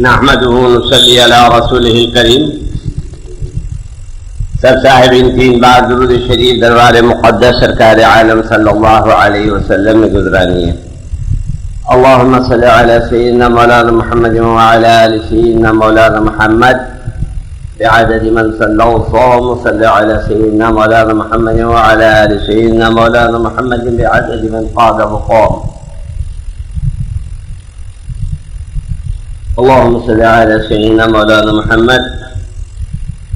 نحمده ونصلي على رسوله الكريم. سب صاحبین تین بار درود شریف دربار مقدس سرکار عالم صلی اللہ علیہ وسلم میں گزرانی ہے. اللهم صل على سيدنا مولانا محمد وعلى آل سيدنا مولانا محمد بعدد من صلى وصام. صل على سيدنا مولانا محمد وعلى آل سيدنا مولانا محمد بعدد من قاد وقام. اللهم صل على سيدنا مولانا محمد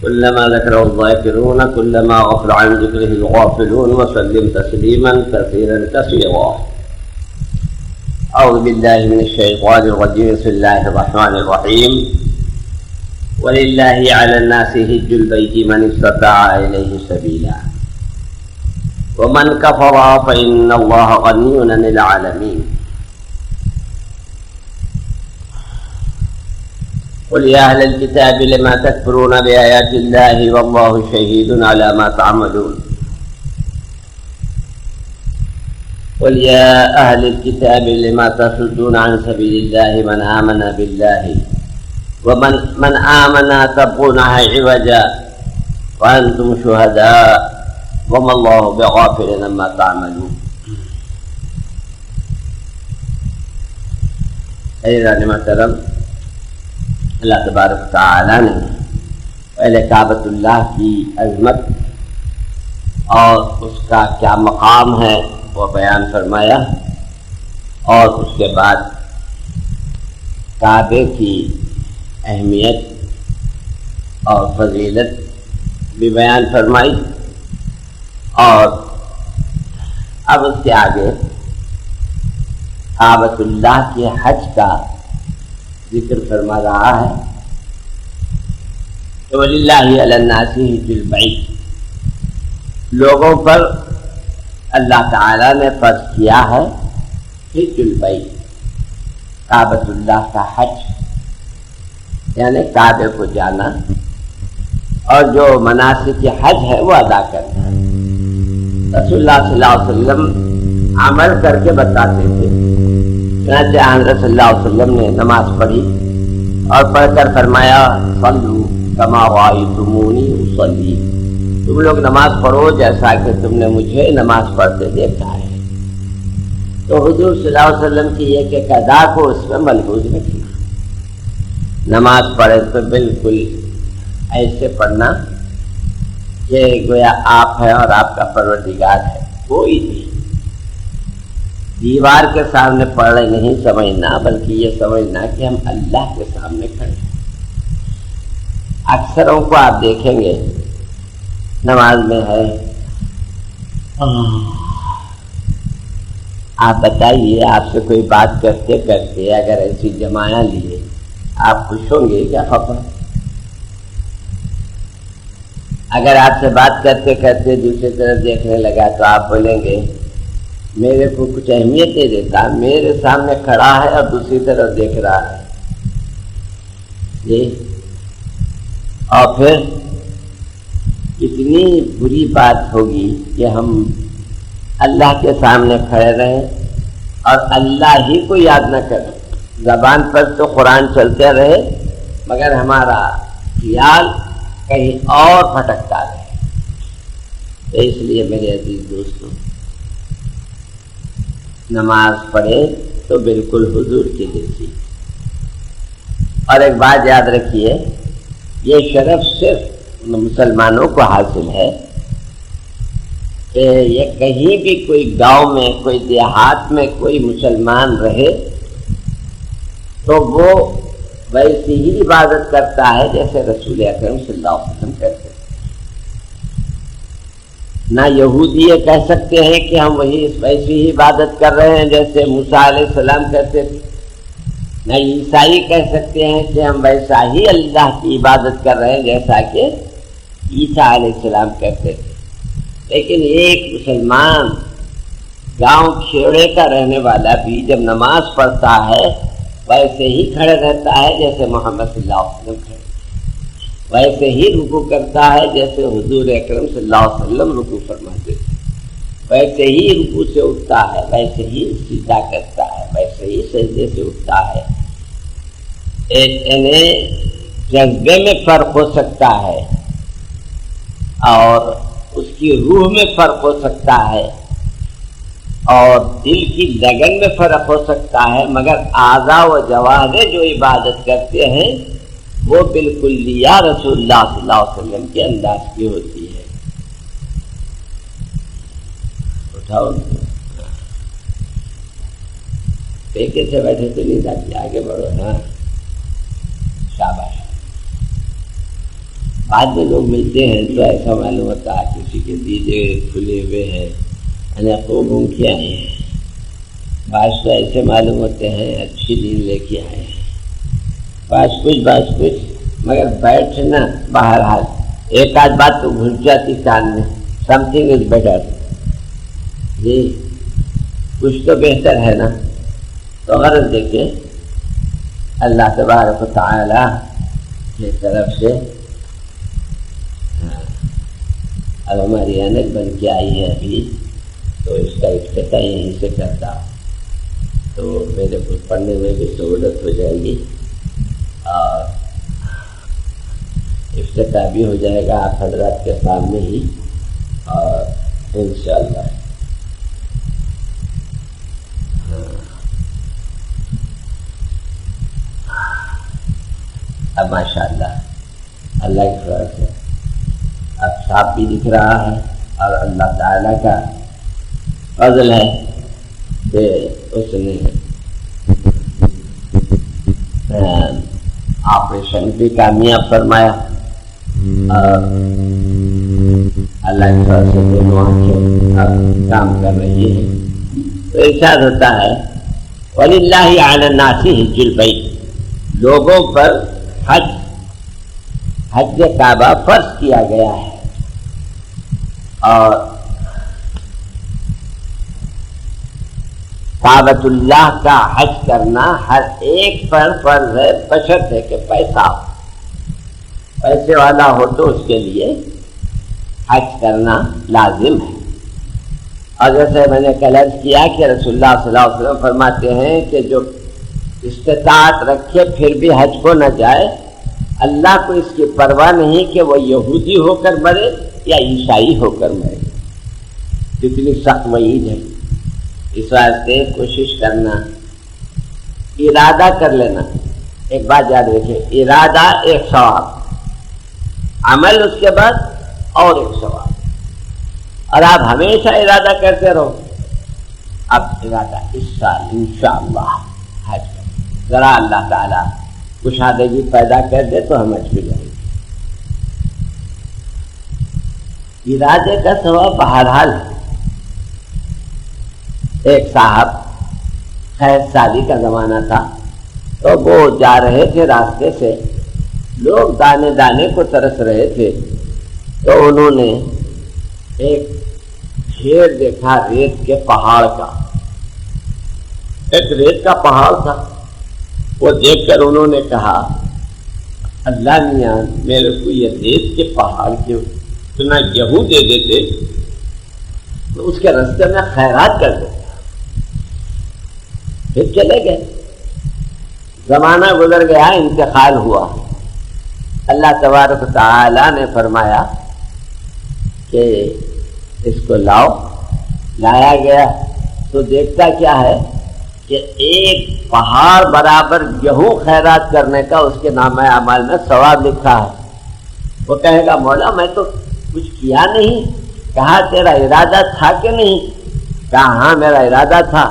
كلما ذكره الذاكرون كلما غفل عن ذكره الغافلون وسلم تسليما كثيرا كثيرا. أعوذ بالله من الشيطان الرجيم. بسم الله الرحمن الرحيم. ولله على الناس حج البيت من استطاع إليه سبيلا ومن كفر فإن الله غني عن العالمين. قل يا أهل الكتاب لما تكفرون بآيات الله والله شهيد على ما تعملون. قل يا أهل الكتاب لما تصدون عن سبيل الله من آمن بالله ومن آمن تبغونها عوجا وأنتم شهداء وما الله بغافل عما تعملون. حضرات محترم، اللہ تبارک تعالیٰ نے اہل کعبۃ اللہ کی عظمت اور اس کا کیا مقام ہے وہ بیان فرمایا، اور اس کے بعد کعبے کی اہمیت اور فضیلت بھی بیان فرمائی، اور اب اس کے آگے کعبۃ اللہ کے حج کا ذکر فرما رہا ہے کہ وَلِلَّهِ عَلَى النَّاسِ حِجُّ الْبَيْتِ، لوگوں پر اللہ تعالیٰ نے فرض کیا ہے حج البیت، کعبۃ اللہ کا حج، یعنی کعبے کو جانا اور جو مناسک حج ہے وہ ادا کرنا. رسول اللہ صلی اللہ علیہ وسلم عمل کر کے بتاتے تھے. چنانچہ حضرت صلی اللہ علیہ وسلم نے نماز پڑھی اور پڑھ کر فرمایا صلوا کما رأیتمونی اصلی، تم لوگ نماز پڑھو جیسا کہ تم نے مجھے نماز پڑھتے دیکھا ہے. تو حضور صلی اللہ علیہ وسلم کی ایک ایک ادا کو اس میں ملحوظ رکھنا. نماز پڑھے تو بالکل ایسے پڑھنا کہ گویا آپ ہے اور آپ کا پروردگار ہے، کوئی نہیں. دیوار کے سامنے پڑھ رہے نہیں سمجھنا، بلکہ یہ سمجھنا کہ ہم اللہ کے سامنے کھڑے ہیں. اکثروں کو آپ دیکھیں گے نماز میں ہے. آپ بتائیے، آپ سے کوئی بات کرتے کرتے اگر ایسی جماعت لیے آپ خوش ہوں گے کیا خبر؟ اگر آپ سے بات کرتے کرتے دوسری طرف دیکھنے لگا تو آپ بولیں گے میرے کو کچھ اہمیت نہیں دیتا، میرے سامنے کھڑا ہے اور دوسری طرف دیکھ رہا ہے جی. اور پھر اتنی بری بات ہوگی کہ ہم اللہ کے سامنے کھڑے رہیں اور اللہ ہی کو یاد نہ کریں. زبان پر تو قرآن چلتے رہے مگر ہمارا خیال کہیں اور بھٹکتا رہے. تو اس لیے میرے عزیز دوستوں، نماز پڑھے تو بالکل حضور کی جیسی. اور ایک بات یاد رکھیے، یہ شرف صرف مسلمانوں کو حاصل ہے کہ یہ کہیں بھی کوئی گاؤں میں کوئی دیہات میں کوئی مسلمان رہے تو وہ ویسی ہی عبادت کرتا ہے جیسے رسول اکرم صلی اللہ علیہ وسلم کرتے. نہ یہودی یہ کہہ سکتے ہیں کہ ہم ویسی ہی عبادت کر رہے ہیں جیسے موسیٰ علیہ السلام کرتے تھے، نہ عیسائی کہہ سکتے ہیں کہ ہم ویسا ہی اللہ کی عبادت کر رہے ہیں جیسا کہ عیسیٰ علیہ السلام کرتے تھے. لیکن ایک مسلمان گاؤں کھیڑے کا رہنے والا بھی جب نماز پڑھتا ہے ویسے ہی کھڑے رہتا ہے جیسے محمد صلی اللہ علیہ وسلم کھڑے، ویسے ہی رکوع کرتا ہے جیسے حضور اکرم صلی اللہ علیہ وسلم رکوع فرماتے تھے، ویسے ہی رکوع سے اٹھتا ہے، ویسے ہی سجدہ کرتا ہے، ویسے ہی سجدے سے اٹھتا ہے. جذبے میں فرق ہو سکتا ہے اور اس کی روح میں فرق ہو سکتا ہے اور دل کی لگن میں فرق ہو سکتا ہے، مگر اعضاء و جوارح جو عبادت کرتے ہیں وہ بالکل لیا رسول اللہ صلی اللہ علیہ وسلم کے انداز کی ہوتی ہے۔ اٹھاؤ پیکے سے بیٹھے تو نہیں جاتی، آگے بڑھو۔ ہاں شاباش۔ بعد میں لوگ ملتے ہیں تو ایسا معلوم ہوتا ہے کسی کے دیدے کھلے ہوئے ہیں، یعنی خوب گھوم کے آئے ہیں، بعض تو ایسے معلوم ہوتے ہیں اچھی نیند لے کے آئے ہیں، بعض کچھ، مگر بیٹھنا بہرحال ایک آدھ بات تو گھس جاتی کان میں، سم تھنگ از بیٹر، جی کچھ تو بہتر ہے نا۔ تو غرض دیکھیں اللہ تبارک و تعالی کی طرف سے اب ہماری اینک بن کے آئی ہے ابھی، تو اس کا افتتاح یہیں سے کرتا تو میرے کو پڑھنے میں بھی سہولت ہو جائے گی اور افتتاح بھی ہو جائے گا آپ حضرات کے سامنے ہی، اور انشاءاللہ اب ماشاءاللہ اللہ کی فضل سے اب صاحب بھی دکھ رہا ہے، اور اللہ تعالیٰ کا فضل ہے کہ اس نے آپریشن بھی کامیاب فرمایا، اور اللہ کی فضل سے دونوں آنکھیں اب کام کر رہی ہیں۔ تو ارشاد ہوتا ہے وَلِلَّهِ عَلَى النَّاسِ حِجُّ الْبَيْتِ، لوگوں پر حج کعبہ فرض کیا گیا ہے، اور کعبۃ اللہ کا حج کرنا ہر ایک پر فرض ہے، بشرط کہ پیسے والا ہو تو اس کے لیے حج کرنا لازم ہے۔ اور جیسے میں نے کل عرض کیا کہ رسول اللہ صلی اللہ علیہ وسلم فرماتے ہیں کہ جو استطاعت رکھے پھر بھی حج کو نہ جائے، اللہ کو اس کی پرواہ نہیں کہ وہ یہودی ہو کر مرے یا عیسائی ہو کر مرے، کتنی سخت وعید ہے۔ اس واسطے کوشش کرنا، ارادہ کر لینا۔ ایک بات یاد رکھیں، ارادہ ایک ثواب، عمل اس کے بعد اور ایک ثواب، اور آپ ہمیشہ ارادہ کرتے رہو اب ارادہ اس سال انشاءاللہ حج کریں، ذرا اللہ تعالیٰ کشادگی پیدا کر دے تو ہم حج پہ جائیں گے۔ ارادے کا ثواب بہرحال ہے۔ ایک صاحب خیر سالی کا زمانہ تھا، تو وہ جا رہے تھے راستے سے، لوگ دانے دانے کو ترس رہے تھے، تو انہوں نے ایک ڈھیر دیکھا ریت کے پہاڑ کا، ایک ریت کا پہاڑ تھا۔ وہ دیکھ کر انہوں نے کہا اللہ میاں میرے کو یہ ریت کے پہاڑ کے اتنا گیہوں دے دیتے تو اس کے راستے میں خیرات کر دیتا۔ پھر چلے گئے، زمانہ گزر گیا، انتقال ہوا، اللہ تبارک و تعالی نے فرمایا کہ اس کو لاؤ۔ لایا گیا تو دیکھتا کیا ہے کہ ایک پہاڑ برابر گیہوں خیرات کرنے کا اس کے نامہ اعمال میں ثواب لکھا ہے۔ وہ کہے گا مولا میں تو کچھ کیا نہیں۔ کہا تیرا ارادہ تھا کہ نہیں؟ کہا ہاں میرا ارادہ تھا۔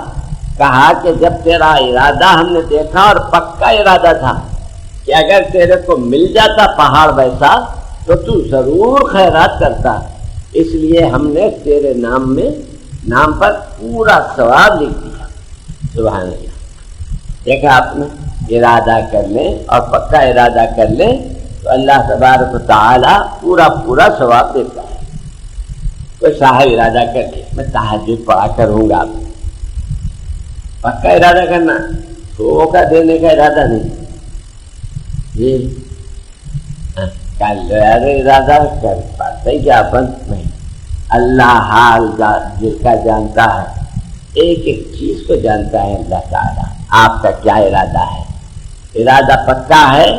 کہا کہ جب تیرا ارادہ ہم نے دیکھا اور پکا ارادہ تھا کہ اگر تیرے کو مل جاتا پہاڑ ویسا تو تو ضرور خیرات کرتا، اس لیے ہم نے تیرے نام پر پورا ثواب لکھ دیا۔ سبحان اللہ۔ دیکھا آپ نے، ارادہ کر لیں اور پکا ارادہ کر لیں تو اللہ تبارک و تعالی پورا ثواب دیتا ہے۔ کوئی صاحب ارادہ کر لے میں تہجد پڑھا کروں گا، پکا ارادہ کرنا، دھوکہ دینے کا ارادہ نہیں جی، کل ارادہ کر پاتے کیا اپن نہیں۔ اللہ حال دل کا جانتا ہے، ایک ایک چیز کو جانتا ہے اللہ تعالیٰ۔ آپ کا کیا ارادہ ہے، ارادہ پکا ہے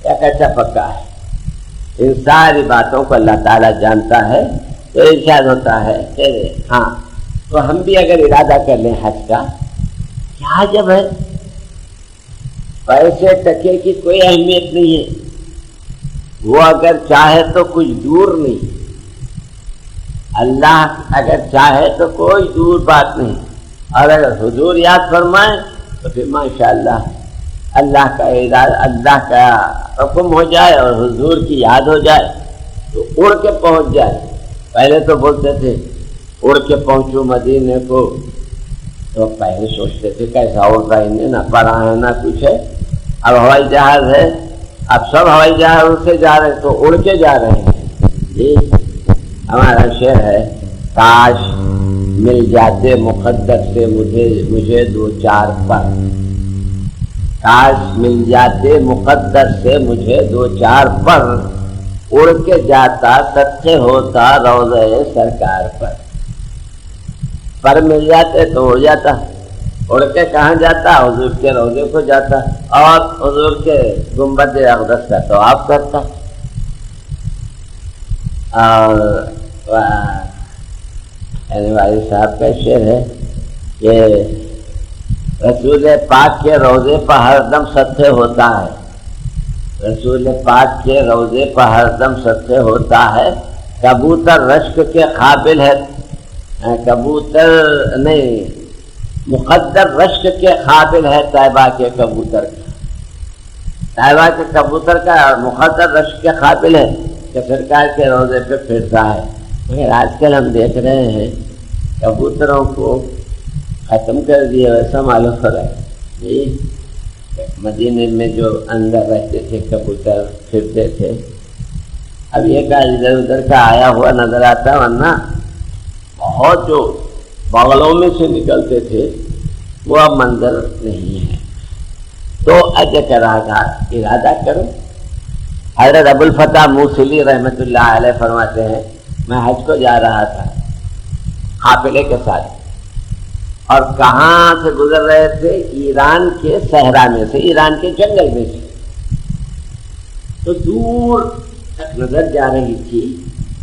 یا کیسا پکا ہے؟ ان ساری باتوں کو اللہ تعالیٰ جانتا ہے. تو ارشاد ہوتا ہے کہ ہاں تو ہم بھی اگر ارادہ کر لیں حج کا، کیا عجب ہے، پیسے ٹکے کی کوئی اہمیت نہیں ہے. وہ اگر چاہے تو کچھ دور نہیں، اللہ اگر چاہے تو کوئی دور بات نہیں. اور اگر حضور یاد فرمائیں تو پھر ماشاءاللہ اللہ کا ارادہ، اللہ کا حکم ہو جائے اور حضور کی یاد ہو جائے تو اڑ کے پہنچ جائے. پہلے تو بولتے تھے اڑ کے پہنچو مدینے کو، تو پہلے سوچتے تھے کیسا اڑ رہا ہے، نہ پڑا ہے نہ کچھ ہے. اب ہوائی جہاز ہے، اب سب ہوائی جہاز سے جا رہے ہیں تو اڑ کے جا رہے ہیں. جی ہمارا شعر ہے، کاش مل جاتے مقدر سے مجھے دو چار پر، کاش مل جاتے مقدر سے مجھے دو چار پر، اڑ کے جاتا سچے ہوتا روضہ سرکار پر. پر مل جاتے تو اڑ جاتا، اڑ کے کہاں جاتا؟ حضور کے روضے کو جاتا اور حضور کے گنبد اقدس کا طواف کرتا. اور والد صاحب کا شعر ہے کہ رسول پاک کے روضے پر ہر دم ستھے ہوتا ہے، رسول پاک کے روضے پر ہر دم ستھے ہوتا ہے. کبوتر رشک کے قابل ہے، کبوتر نہیں مقدر رشک کے قابل ہے طیبہ کے کبوتر کا، طیبہ کے کبوتر کا مقدر رشک کے قابل ہے کہ سرکار کے روضے پہ پھرتا ہے. مگر آج کل ہم دیکھ رہے ہیں کبوتروں کو ختم کر دیا ویسا معلوم ہو رہا ہے. مدینے میں جو اندر رہتے تھے کبوتر پھرتے تھے، اب یہ کا ادھر ادھر کا آیا ہوا نظر آتا، ورنہ بہت جو بغلوں میں سے نکلتے تھے وہ اب منظر نہیں ہے. تو اجے کر رہا تھا ارادہ کرو. حضرت ابوالفتح موصلی رحمۃ اللہ علیہ فرماتے ہیں میں حج کو جا رہا تھا قافلے کے ساتھ، اور کہاں سے گزر رہے تھے؟ ایران کے صحرا میں سے، ایران کے جنگل میں سے. تو دور تک نظر جا رہی تھی،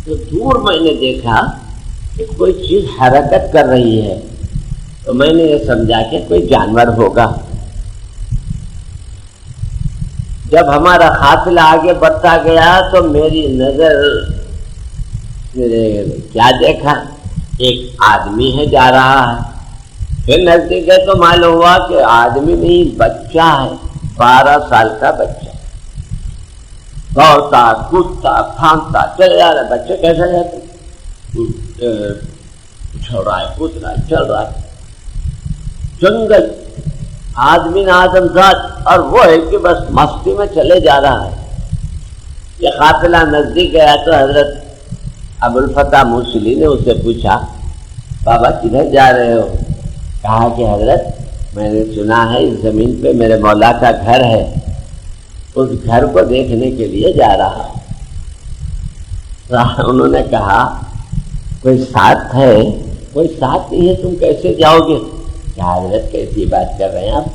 تو دور میں نے دیکھا کہ کوئی چیز حرکت کر رہی ہے. تو میں نے یہ سمجھا کہ کوئی جانور ہوگا. جب ہمارا قافلہ آگے بڑھتا گیا تو میری نظر کیا دیکھا؟ ایک آدمی ہے جا رہا ہے. پھر نزدیک گئے تو معلوم ہوا کہ آدمی نہیں بچہ ہے، 12 سال کا بچہ. دوڑتا کودتا پھاندتا چل جا رہا. بچے کیسا جاتے؟ چھوڑ رہا ہے، کود رہا ہے، چل رہا ہے. جنگل، آدمی نہ آدم ذات، اور وہ ہے کہ بس مستی میں چلے جا رہا ہے. یہ قافلہ نزدیک گیا تو حضرت ابوالفتح موصلی نے اسے پوچھا بابا کدھر جا رہے ہو؟ کہا کہ حضرت میں نے سنا ہے اس زمین پہ میرے مولا کا گھر ہے، اس گھر کو دیکھنے کے لیے جا رہا. انہوں نے کہا کوئی ساتھ ہے؟ کوئی ساتھ نہیں ہے، تم کیسے جاؤ گے؟ کیا حضرت کیسی بات کر رہے ہیں آپ؟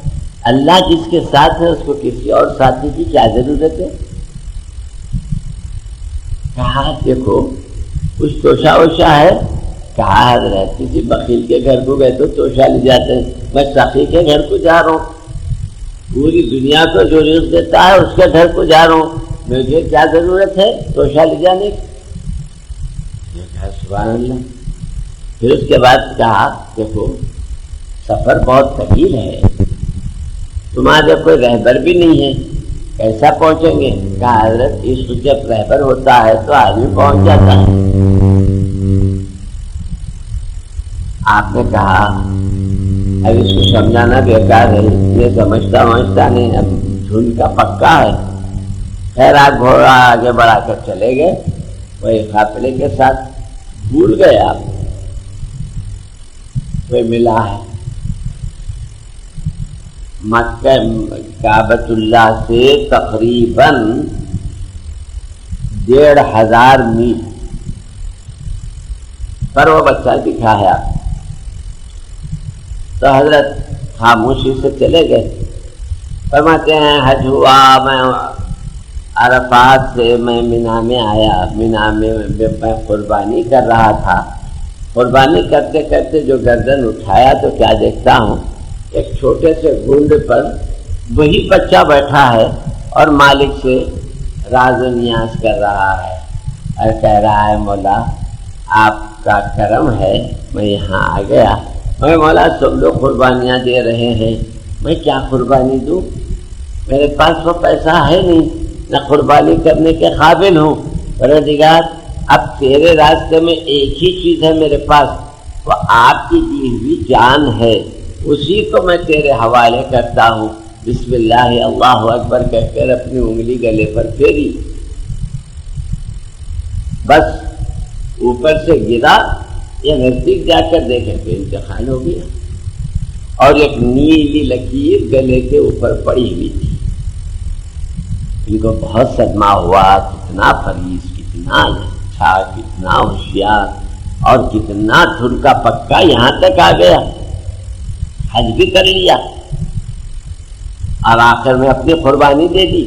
اللہ جس کے ساتھ ہے اس کو کسی اور ساتھی کی کیا ضرورت ہے؟ کہا دیکھو کچھ توشہ ووشہ ہے؟ کہا حضرت کسی بخیل کے گھر کو گئے تو توشہ لے جاتے ہیں، میں سخی کے گھر کو جا رہا ہوں، پوری دنیا کو جو رزق دیتا ہے اس کے گھر کو جا رہا ہوں، مجھے کیا ضرورت ہے توشہ لے جانے کی؟ سبحان اللہ. پھر اس کے بعد کہا دیکھو سفر بہت طویل ہے، تمہارے کوئی رہبر بھی نہیں ہے، کیسا پہنچیں گے؟ کہا حضرت اس کو جب رہبر ہوتا ہے تو آدمی پہنچ جاتا ہے. آپ نے کہا اب اس کو سمجھانا بیکار ہے، یہ سمجھتا نہیں، اب جھنڈ کا پکا ہے. خیر آپ گھوڑا آگے بڑھا کر چلے گئے وہی قافلے کے ساتھ. بھول گئے آپ کوئی ملا ہے مکہ کعبۃ اللہ سے تقریباً 1500 میل پر وہ بچہ دکھا ہے آپ. تو حضرت خاموشی سے چلے گئے. فرماتے ہیں حج ہوا، میں عرفات سے میں مینا میں آیا، مینا میں میں قربانی کر رہا تھا، قربانی کرتے کرتے جو گردن اٹھایا تو کیا دیکھتا ہوں ایک چھوٹے سے گنڈ پر وہی بچہ بیٹھا ہے اور مالک سے راز و نیاز کر رہا ہے اور کہہ رہا ہے مولا آپ کا کرم ہے میں یہاں آ گیا، میں مولا سب لوگ قربانیاں دے رہے ہیں، میں کیا قربانی دوں، میرے پاس وہ پیسہ ہے نہیں، نہ قربانی کرنے کے قابل ہوں، پروردگار اب تیرے راستے میں ایک ہی چیز ہے میرے پاس، وہ آپ کی دی ہوئی جان ہے، اسی کو میں تیرے حوالے کرتا ہوں۔ بسم اللہ اللہ اکبر کہہ کر اپنی انگلی گلے پر پھیری، بس اوپر سے گرا، یہ نزدیک جا کر دیکھے کہ انتقال ہو گیا، اور ایک نیلی لکیر گلے کے اوپر پڑی ہوئی تھی۔ ان کو بہت صدمہ ہوا، کتنا فریض، کتنا اچھا، کتنا ہوشیار اور کتنا ٹھنکا پکا یہاں تک آ گیا، حج بھی کر لیا اور آخر میں اپنی قربانی دے دی۔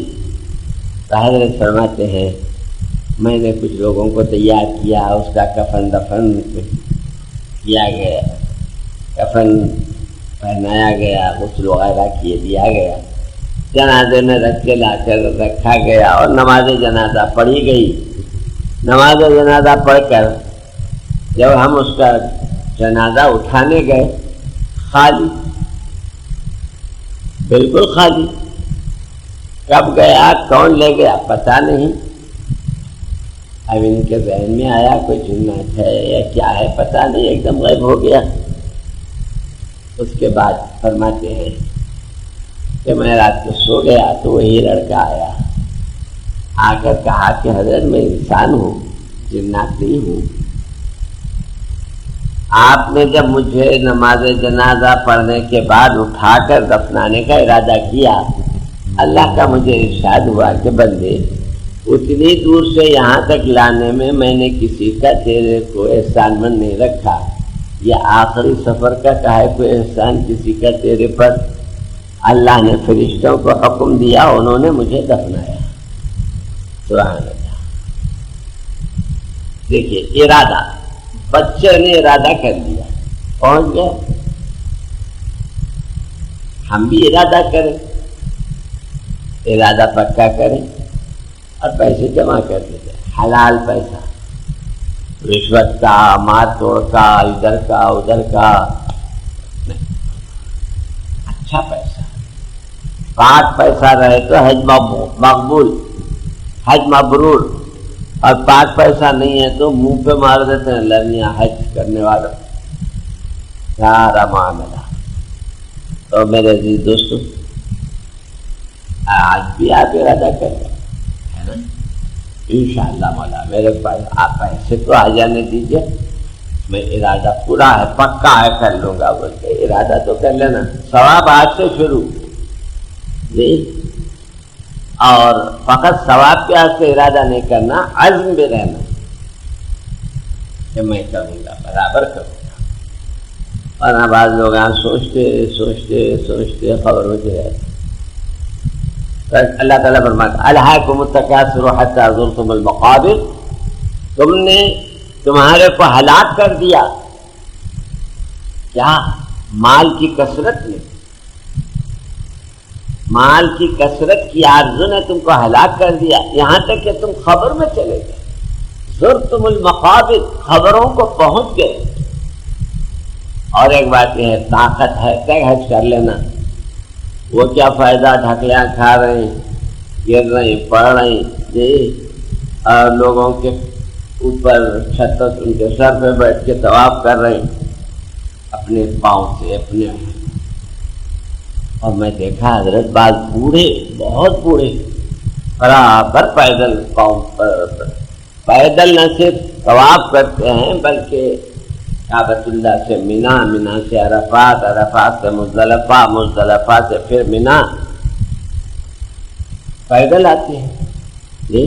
تو حضرت فرماتے ہیں میں نے کچھ لوگوں کو تیار کیا، اس کا کفن دفن کیا گیا، کفن پہنایا گیا، غسل وغیرہ کیے دیا گیا، جنازے میں رکھ کے لا کر رکھا گیا اور نماز جنازہ پڑھی گئی۔ نماز جنازہ پڑھ کر جب ہم اس کا جنازہ اٹھانے گئے، خالی، بالکل خالی، کب گیا کون لے گیا پتہ نہیں۔ اب ان کے ذہن میں آیا کوئی جنات ہے یا کیا ہے پتہ نہیں، ایک دم غائب ہو گیا۔ اس کے بعد فرماتے ہیں کہ میں رات کو سو گیا تو وہی لڑکا آیا، آ کر کہا کہ حضرت میں انسان ہوں، جنات نہیں ہوں، آپ نے جب مجھے نماز جنازہ پڑھنے کے بعد اٹھا کر دفنانے کا ارادہ کیا، اللہ کا مجھے ارشاد ہوا کہ بندے اتنی دور سے یہاں تک لانے میں میں نے کسی کا تیرے کو احسان مند نہیں رکھا، یہ آخری سفر کا کہے کوئی احسان کسی کا تیرے پر، اللہ نے فرشتوں کو حکم دیا، انہوں نے مجھے دفنایا۔ سبحان اللہ۔ دیکھیے ارادہ، بچے نے ارادہ کر دیا، پہنچ گیا، ہم بھی ارادہ کریں، ارادہ پکا کریں اور پیسے جمع کر دیتے، حلال پیسہ، رشوت کا، مار توڑ کا، ادھر کا ادھر کا، اچھا پیسہ، پاک پیسہ رہے تو حج مقبول، حج مبرور، اور پاک پیسہ نہیں ہے تو منہ پہ مار دیتے ہیں لرنیاں حج کرنے والا سارا معاملہ۔ تو میرے عزیز دوستو آج بھی آپ ارادہ کریں، ہے نا، انشاءاللہ مولا میرے پاس آپ پیسے تو آ جانے دیجئے، میں ارادہ پورا ہے، پکا ہے، کر لوں گا بول کے ارادہ تو کر لینا، ثواب آج سے شروع جی، اور فقط ثواب کے واسطے ارادہ نہیں کرنا، عزم بھی رہنا کہ میں کروں گا، برابر کروں گا، اور بعض لوگ سوچتے سوچتے سوچتے خبر ہو جائے۔ اللہ تعالیٰ فرماتا الہاکم التکاثر حتی زرتم المقابر، تم نے تمہارے کو ہلاک کر دیا، کیا مال کی کثرت نے، مال کی کثرت کی آرزو نے تم کو ہلاک کر دیا، یہاں تک کہ تم خبر میں چلے گئے، زرتم المقابر، خبروں کو پہنچ گئے۔ اور ایک بات یہ ہے، طاقت ہے کہ حج کر لینا، وہ کیا فائدہ، ڈھکلیاں کھا رہے ہیں، گر رہے ہیں، پڑھ رہے ہیں جی، اور لوگوں کے اوپر چھت ان کے سر پہ بیٹھ کے طواف کر رہے ہیں اپنے پاؤں سے اپنے۔ اور میں دیکھا حضرت بعض بوڑھے، بہت بوڑھے، برابر پیدل پاؤں پر، پیدل نہ صرف طواف کرتے ہیں بلکہ کعبۃ اللہ سے مینا، مینا سے عرفات، عرفات سے مزدلفہ، مزدلفہ سے پھر مینا، پیدل آتے ہیں جی۔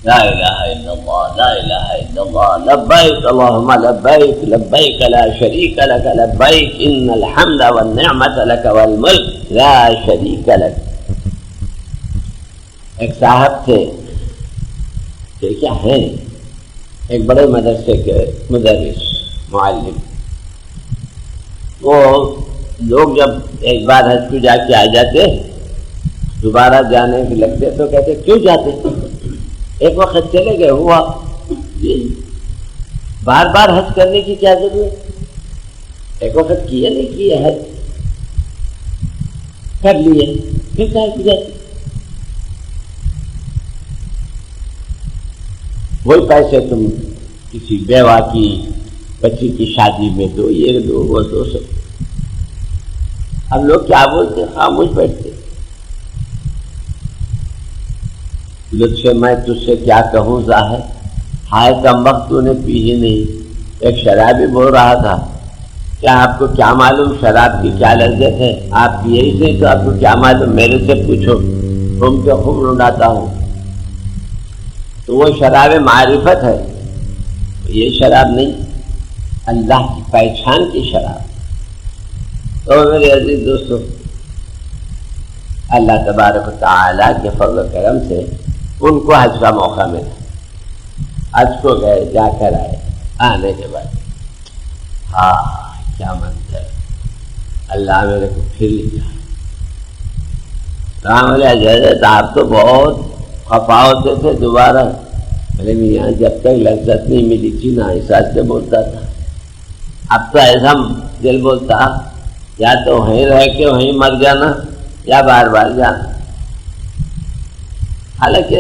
لا الہ الا اللہ، لا الہ الا اللہ، لبیک اللہم لبیک، لبیک لا شریک لک لبیک، ان الحمد والنعمت لک والملک لا شریک لک. ایک صاحب تھے کہ کیا ہیں ایک بڑے مدرسے کے مدرس معلم. وہ لوگ جب ایک بار حج کو جا کے آ جاتے دوبارہ جانے کے لگتے تو کہتے کیوں جاتے؟ ایک وقت چلے گئے ہوا، بار بار حج کرنے کی کیا ضرورت؟ ایک وقت کیا نہیں کیا حج کر لیے پھر کیا جاتے؟ وہی پیسے تم کسی بیوہ کی بچی کی شادی میں دو، یہ دو وہ دو سب. ہم لوگ کیا بولتے خاموش بیٹھتے. لطف میں تجھ سے کیا کہوں ظاہر، ہائے کم وقت تو نے پی ہی نہیں. ایک شرابی بول رہا تھا کیا آپ کو کیا معلوم شراب کی کیا لذت ہے؟ آپ پیے ہی سے تو آپ کو کیا معلوم، میرے سے پوچھو، تم تو خوب رونڈاتا ہوں. تو وہ شراب معرفت ہے، یہ شراب نہیں، اللہ کی پہچان کی شراب. تو میرے عزیز دوستو، اللہ تبارک و تعالیٰ کے فضل و کرم سے ان کو حج کا موقع ملا. حج کو گئے، جا کر آئے. آنے کے بعد ہاں کیا منظر، اللہ میرے کو پھر لکھا. رام علیہ حضرت آپ تو بہت خفا ہوتے تھے دوبارہ. ارے میاں جب تک لذت نہیں ملی تھی نا احساس سے بولتا تھا. اب تو ایسا دل بولتا یا تو وہیں رہ کے وہیں مر جانا یا بار بار جانا. حالانکہ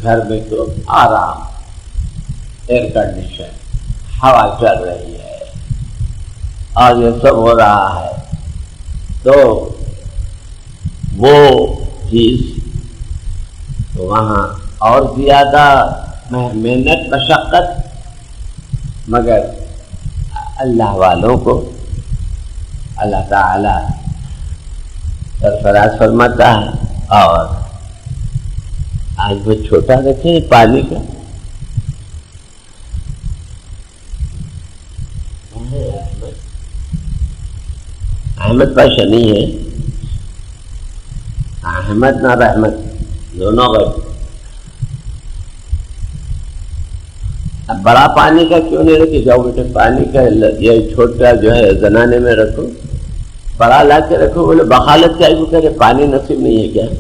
گھر میں تو آرام، ایئر کنڈیشن، ہوا چل رہی ہے اور یہ سب ہو رہا ہے، تو وہ چیز تو وہاں اور زیادہ محنت مشقت. مگر اللہ والوں کو اللہ تعالی سرفراز فرماتا ہے. اور آج وہ چھوٹا رکھے پانی کا، احمد پاشا نہیں ہے، احمد نہ رحمت دونوں غیر. اب بڑا پانی کا کیوں نہیں رکھے؟ جاؤ بیٹے پانی کا یہ چھوٹا جو ہے زنانے میں رکھو، بڑا لا کے رکھو. بولے بخالت کیا کرے، پانی نصیب نہیں ہے کیا ہے؟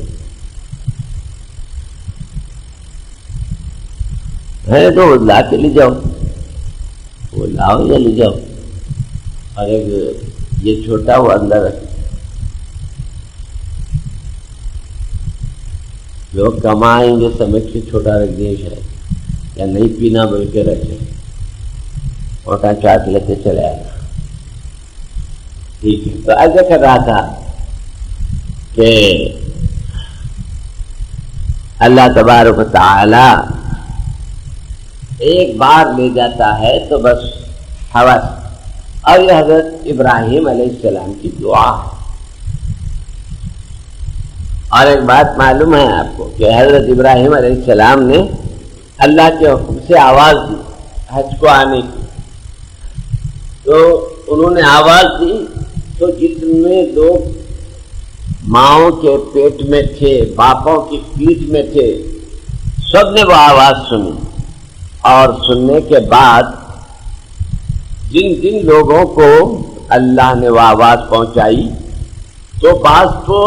تو لا کے لے جاؤ، وہ لاؤ یا لے جاؤ. اور ایک یہ چھوٹا وہ اندر رکھو. لوگ کمائیں گے سمجھ کے چھوٹا رکھ دیں شاید، یا نہیں پینا بول کے رکھے، موٹا چاٹ لیتے چلے آنا. ٹھیک ہے. تو ایسا کر رہا تھا کہ اللہ تبارک و تعالی ایک بار لے جاتا ہے تو بس ہوس. اور یہ حضرت ابراہیم علیہ السلام کی دعا ہے. اور ایک بات معلوم ہے آپ کو کہ حضرت ابراہیم علیہ السلام نے اللہ کے حکم سے آواز دی حج کو آنے کی. تو انہوں نے آواز دی تو جتنے لوگ ماؤں کے پیٹ میں تھے، باپوں کی پیٹھ میں تھے، سب نے وہ آواز سنی. اور سننے کے بعد جن جن لوگوں کو اللہ نے وہ آواز پہنچائی تو بعض کو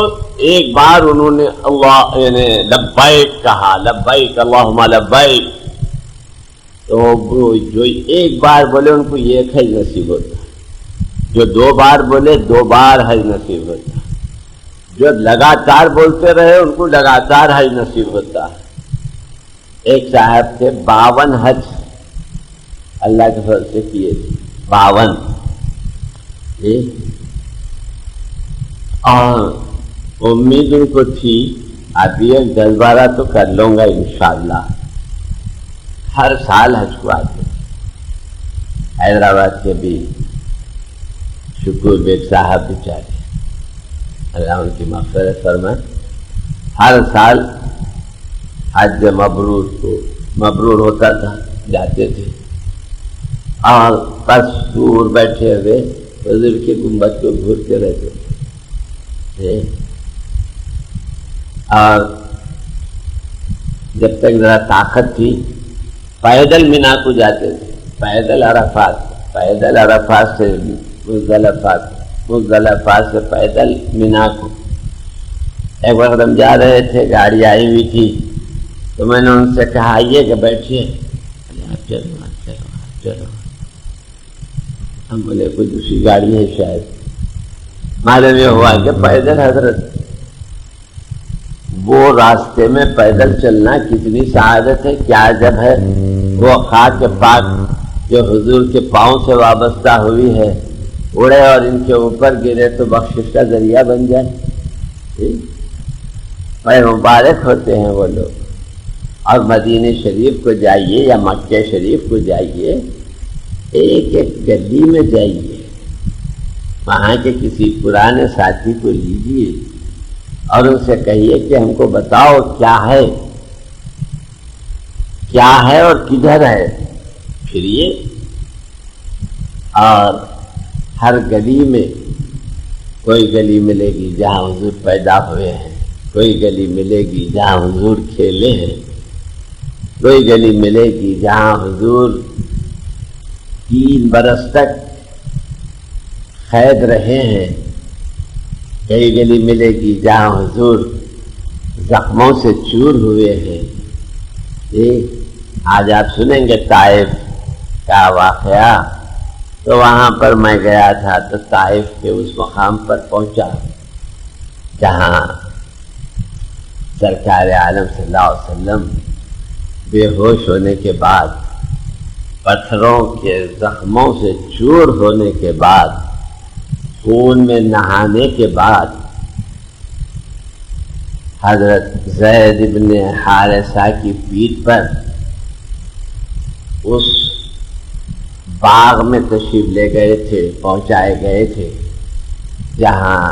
ایک بار انہوں نے اللہ یعنی لبیک کہا، لبیک اللہم لبیک. تو جو ایک بار بولے ان کو ایک حج نصیب ہوتا ہے، جو دو بار بولے دو بار حج نصیب ہوتا ہے، جو لگاتار بولتے رہے ان کو لگاتار حج نصیب ہوتا ہے. ایک صاحب تھے 52 حج اللہ کے فضل سے کیے تھے، 52. اور امید ان کو تھی ابھی ایک 10-12 تو کر لوں گا انشاءاللہ. ہر سال حج کو آتے. حیدرآباد کے بھی شکور بیگ صاحب بیچارے اللہ ان کی مغفرت فرمائے، ہر سال حج مبرور ہوتا تھا، جاتے تھے. اور بس دور بیٹھے ہوئے بزرگ کے گنبد کو گھورتے رہتے تھے. اور جب تک ذرا طاقت تھی پیدل مینا کو جاتے تھے، پیدل عرفات سے مزدلفہ سے پیدل مینا کو۔ ایک وقت ہم جا رہے تھے، گاڑی آئی ہوئی تھی، تو میں نے ان سے کہا آئیے کہ بیٹھیے، چلو ہم بولے کوئی دوسری گاڑی ہے شاید، معلوم یہ ہوا کہ پیدل حضرت وہ راستے میں پیدل چلنا کتنی سعادت ہے، کیا عجب ہے، وہ خاک پاک جو حضور کے پاؤں سے وابستہ ہوئی ہے اڑے اور ان کے اوپر گرے تو بخشش کا ذریعہ بن جائے۔ بڑے مبارک ہوتے ہیں وہ لوگ۔ اور مدینہ شریف کو جائیے یا مکہ شریف کو جائیے، ایک ایک گلی میں جائیے، وہاں کے کسی پرانے ساتھی کو لیجیے اور ان سے کہیے کہ ہم کو بتاؤ کیا ہے اور کدھر ہے، پھریے۔ اور ہر گلی میں کوئی گلی ملے گی جہاں حضور پیدا ہوئے ہیں، کوئی گلی ملے گی جہاں حضور کھیلے ہیں، کوئی گلی ملے گی جہاں حضور 3 برس تک قید رہے ہیں، کئی گلی ملے گی جہاں حضور زخموں سے چور ہوئے ہیں۔ آج آپ سنیں گے طائف کا واقعہ، تو وہاں پر میں گیا تھا، تو طائف کے اس مقام پر پہنچا جہاں سرکار عالم صلی اللہ علیہ وسلم بے ہوش ہونے کے بعد، پتھروں کے زخموں سے چور ہونے کے بعد، خون میں نہانے کے بعد، حضرت زید بن حارثہ کی پیٹھ پر اس باغ میں تشریف لے گئے تھے، پہنچائے گئے تھے جہاں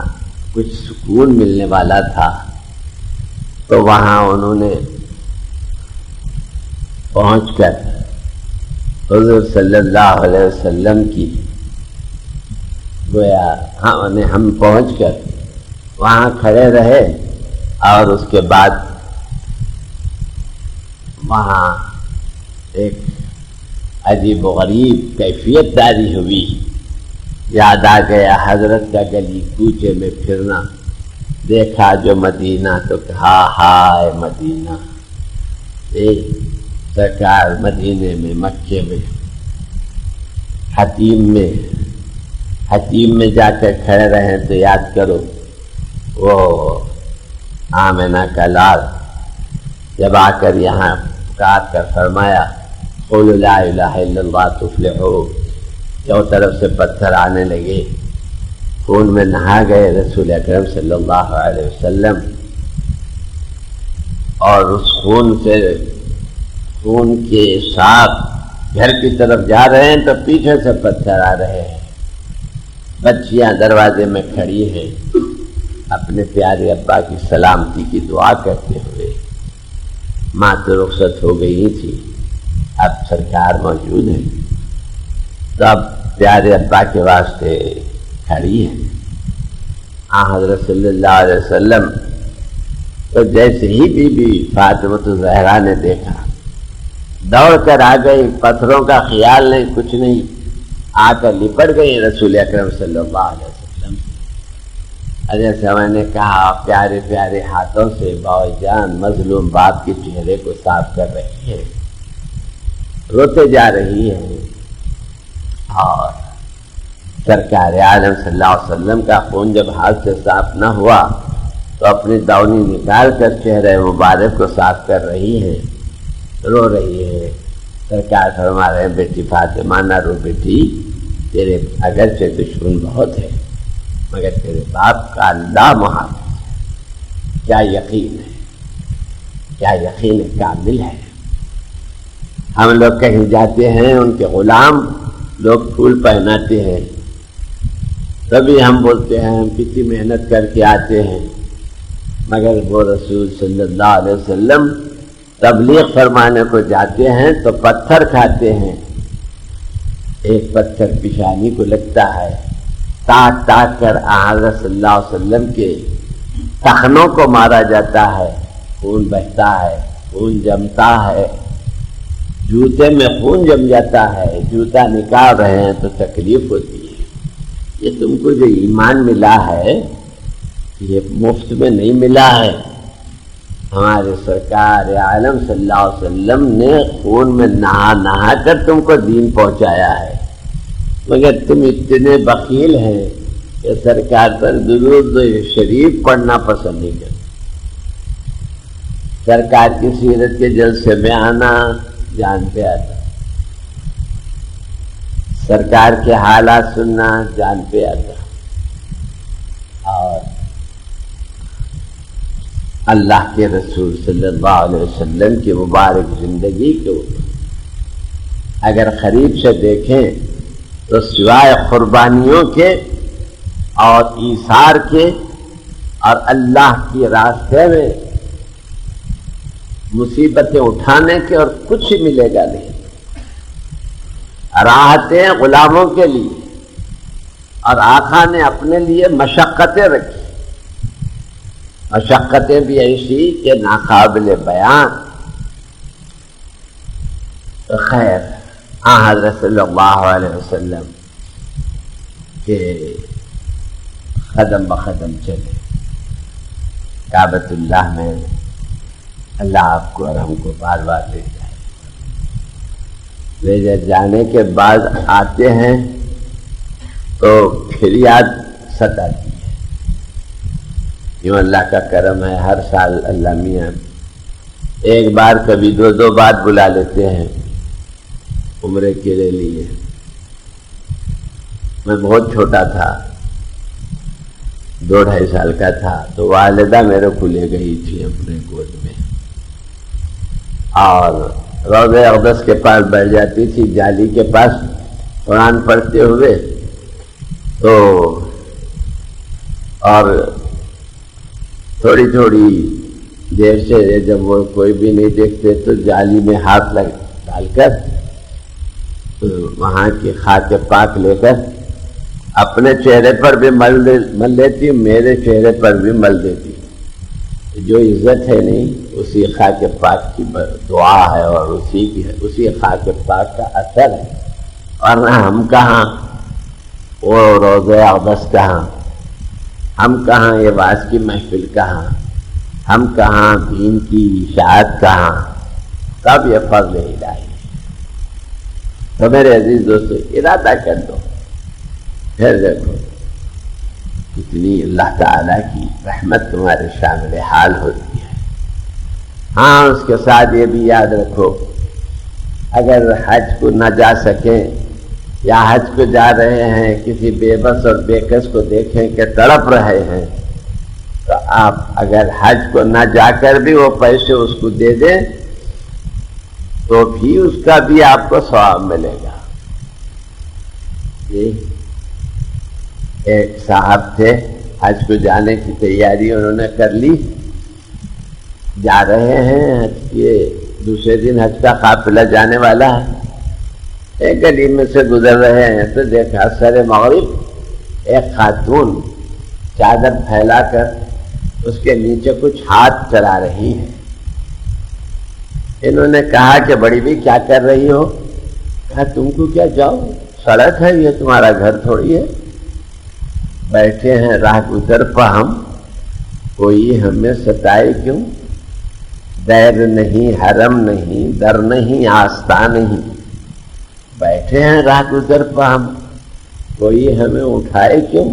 کچھ سکون ملنے والا تھا۔ تو وہاں انہوں نے پہنچ کر حضور صلی اللہ علیہ وسلم کی گویا ہم پہنچ کر وہاں کھڑے رہے، اور اس کے بعد وہاں ایک عجیب و غریب کیفیت جاری ہوئی، یاد آ گیا حضرت کا گلی کوچے میں پھرنا، دیکھا جو مدینہ تو کہا ہائے مدینہ۔ سرکار مدینے میں، مکے میں، حتیم میں جا کر کھڑے رہے تو یاد کرو وہ آمنہ کا لال جب آ کر یہاں پکار کر فرمایا قولوا لا الہ الا اللہ تفلحوا، چاروں طرف سے پتھر آنے لگے، خون میں نہا گئے رسول اکرم صلی اللہ علیہ وسلم، اور اس خون کے ساتھ گھر کی طرف جا رہے ہیں تو پیچھے سے پتھر آ رہے ہیں، بچیاں دروازے میں کھڑی ہیں اپنے پیارے ابا کی سلامتی کی دعا کرتے ہوئے۔ ماں تو رخصت ہو گئی تھی، اب سرکار موجود ہیں، تو اب پیارے ابا کے واسطے کھڑی ہیں۔ حضرت صلی اللہ علیہ وسلم تو جیسے ہی بی بی فاطمہ زہرا نے دیکھا دوڑ کر آ گئی، پتھروں کا خیال نہیں، کچھ نہیں، آ کر لپٹ گئی رسول اکرم صلی اللہ علیہ وسلم۔ جیسے میں نے کہا پیارے پیارے ہاتھوں سے باؤ جان مظلوم باپ کے چہرے کو صاف کر رہی ہے، روتے جا رہی ہے، اور سرکار عالم صلی اللہ علیہ وسلم کا خون جب ہاتھ سے صاف نہ ہوا تو اپنی داؤنی نکال کر چہرے مبارک کو صاف کر رہی ہے، رو رہی ہے۔ سرکار فرما رہے ہیں بیٹی فاطمہ نہ رو بیٹی، تیرے اگرچہ دشمن بہت ہے مگر تیرے باپ کا اللہ محافظ۔ کیا یقین ہے، کیا یقین کامل ہے۔ ہم لوگ کہیں جاتے ہیں، ان کے غلام لوگ پھول پہناتے ہیں، تبھی ہم بولتے ہیں ہم کتنی محنت کر کے آتے ہیں، مگر وہ رسول صلی اللہ علیہ وسلم تبلیغ فرمانے کو جاتے ہیں تو پتھر کھاتے ہیں، ایک پتھر پیشانی کو لگتا ہے، تاک تاک کر حضرت صلی اللہ علیہ وسلم کے ٹخنوں کو مارا جاتا ہے، خون بہتا ہے، خون جمتا ہے، جوتے میں خون جم جاتا ہے، جوتا نکال رہے ہیں تو تکلیف ہوتی ہے۔ یہ تم کو جو ایمان ملا ہے یہ مفت میں نہیں ملا ہے، ہمارے سرکار عالم صلی اللہ علیہ وسلم نے خون میں نہا نہا کر تم کو دین پہنچایا ہے، مگر تم اتنے بخیل ہیں کہ سرکار پر درود شریف پڑھنا پسند نہیں کرتے، سرکار کی سیرت کے جلسے میں آنا جان پہ آتا، سرکار کے حالات سننا جان پہ آتا، اور اللہ کے رسول صلی اللہ علیہ وسلم کی مبارک زندگی کو اگر قریب سے دیکھیں تو سوائے قربانیوں کے اور ایثار کے اور اللہ کے راستے میں مصیبتیں اٹھانے کے اور کچھ ملے گا نہیں۔ راحتیں غلاموں کے لیے، اور آقا نے اپنے لیے مشقتیں رکھی، مشقتیں بھی ایسی کہ ناقابل بیان۔ تو خیر حضرت صلی اللہ علیہ وسلم کے قدم بقدم چلے کعبۃ اللہ میں، اللہ آپ کو اور ہم کو بار بار لے جائے، لے جانے کے بعد آتے ہیں تو پھر یاد ستاتی ہے۔ یوں اللہ کا کرم ہے، ہر سال اللہ میاں ایک بار کبھی دو بار بلا لیتے ہیں عمرے کے لیے۔ میں بہت چھوٹا تھا، 2-2.5 سال کا تھا، تو والدہ میرے کو لے گئی تھی اپنے گود میں، اور روضہ اقدس کے پاس بیٹھ جاتی تھی، جالی کے پاس قرآن پڑھتے ہوئے، تو اور تھوڑی تھوڑی دیر سے جب وہ کوئی بھی نہیں دیکھتے تو جالی میں ہاتھ ڈال کر وہاں کی خاک پاک لے کر اپنے چہرے پر بھی مل لیتی، میرے چہرے پر بھی مل دیتی۔ جو عزت ہے نہیں اسی خاک پاک کی دعا ہے اور اسی خاک پاک کا اثر ہے، ورنہ ہم کہاں، وہ روضہ اقدس کہاں، ہم کہاں یہ واعظ کی محفل کہاں، ہم کہاں دین کی اشاعت کہاں، تب یہ فضل الہی۔ تو میرے عزیز دوستو ارادہ کر دو، پھر دیکھو کتنی اللہ تعالیٰ کی رحمت تمہارے شامل حال ہوتی ہے۔ ہاں اس کے ساتھ یہ بھی یاد رکھو، اگر حج کو نہ جا سکیں یا حج کو جا رہے ہیں، کسی بے بس اور بے کس کو دیکھیں کہ تڑپ رہے ہیں، تو آپ اگر حج کو نہ جا کر بھی وہ پیسے اس کو دے دیں تو بھی اس کا بھی آپ کو ثواب ملے گا۔ ایک صاحب تھے، حج کو جانے کی تیاری انہوں نے کر لی، جا رہے ہیں، یہ دوسرے دن حج کا قافلہ جانے والا ہے، ایک گلی میں سے گزر رہے ہیں تو دیکھا سر مغرب ایک خاتون چادر پھیلا کر اس کے نیچے کچھ ہاتھ چلا رہی ہے۔ انہوں نے کہا کہ بڑی بھی کیا کر رہی ہو؟ کہا تم کو کیا، جاؤ، سڑک ہے یہ، تمہارا گھر تھوڑی ہے، بیٹھے ہیں راہ گزر پہ ہم، کوئی ہمیں ستائے کیوں؟ دیر نہیں، حرم نہیں، در نہیں، آستہ نہیں، بیٹھے ہیں راہ گزر پہ ہم، کوئی ہمیں اٹھائے کیوں؟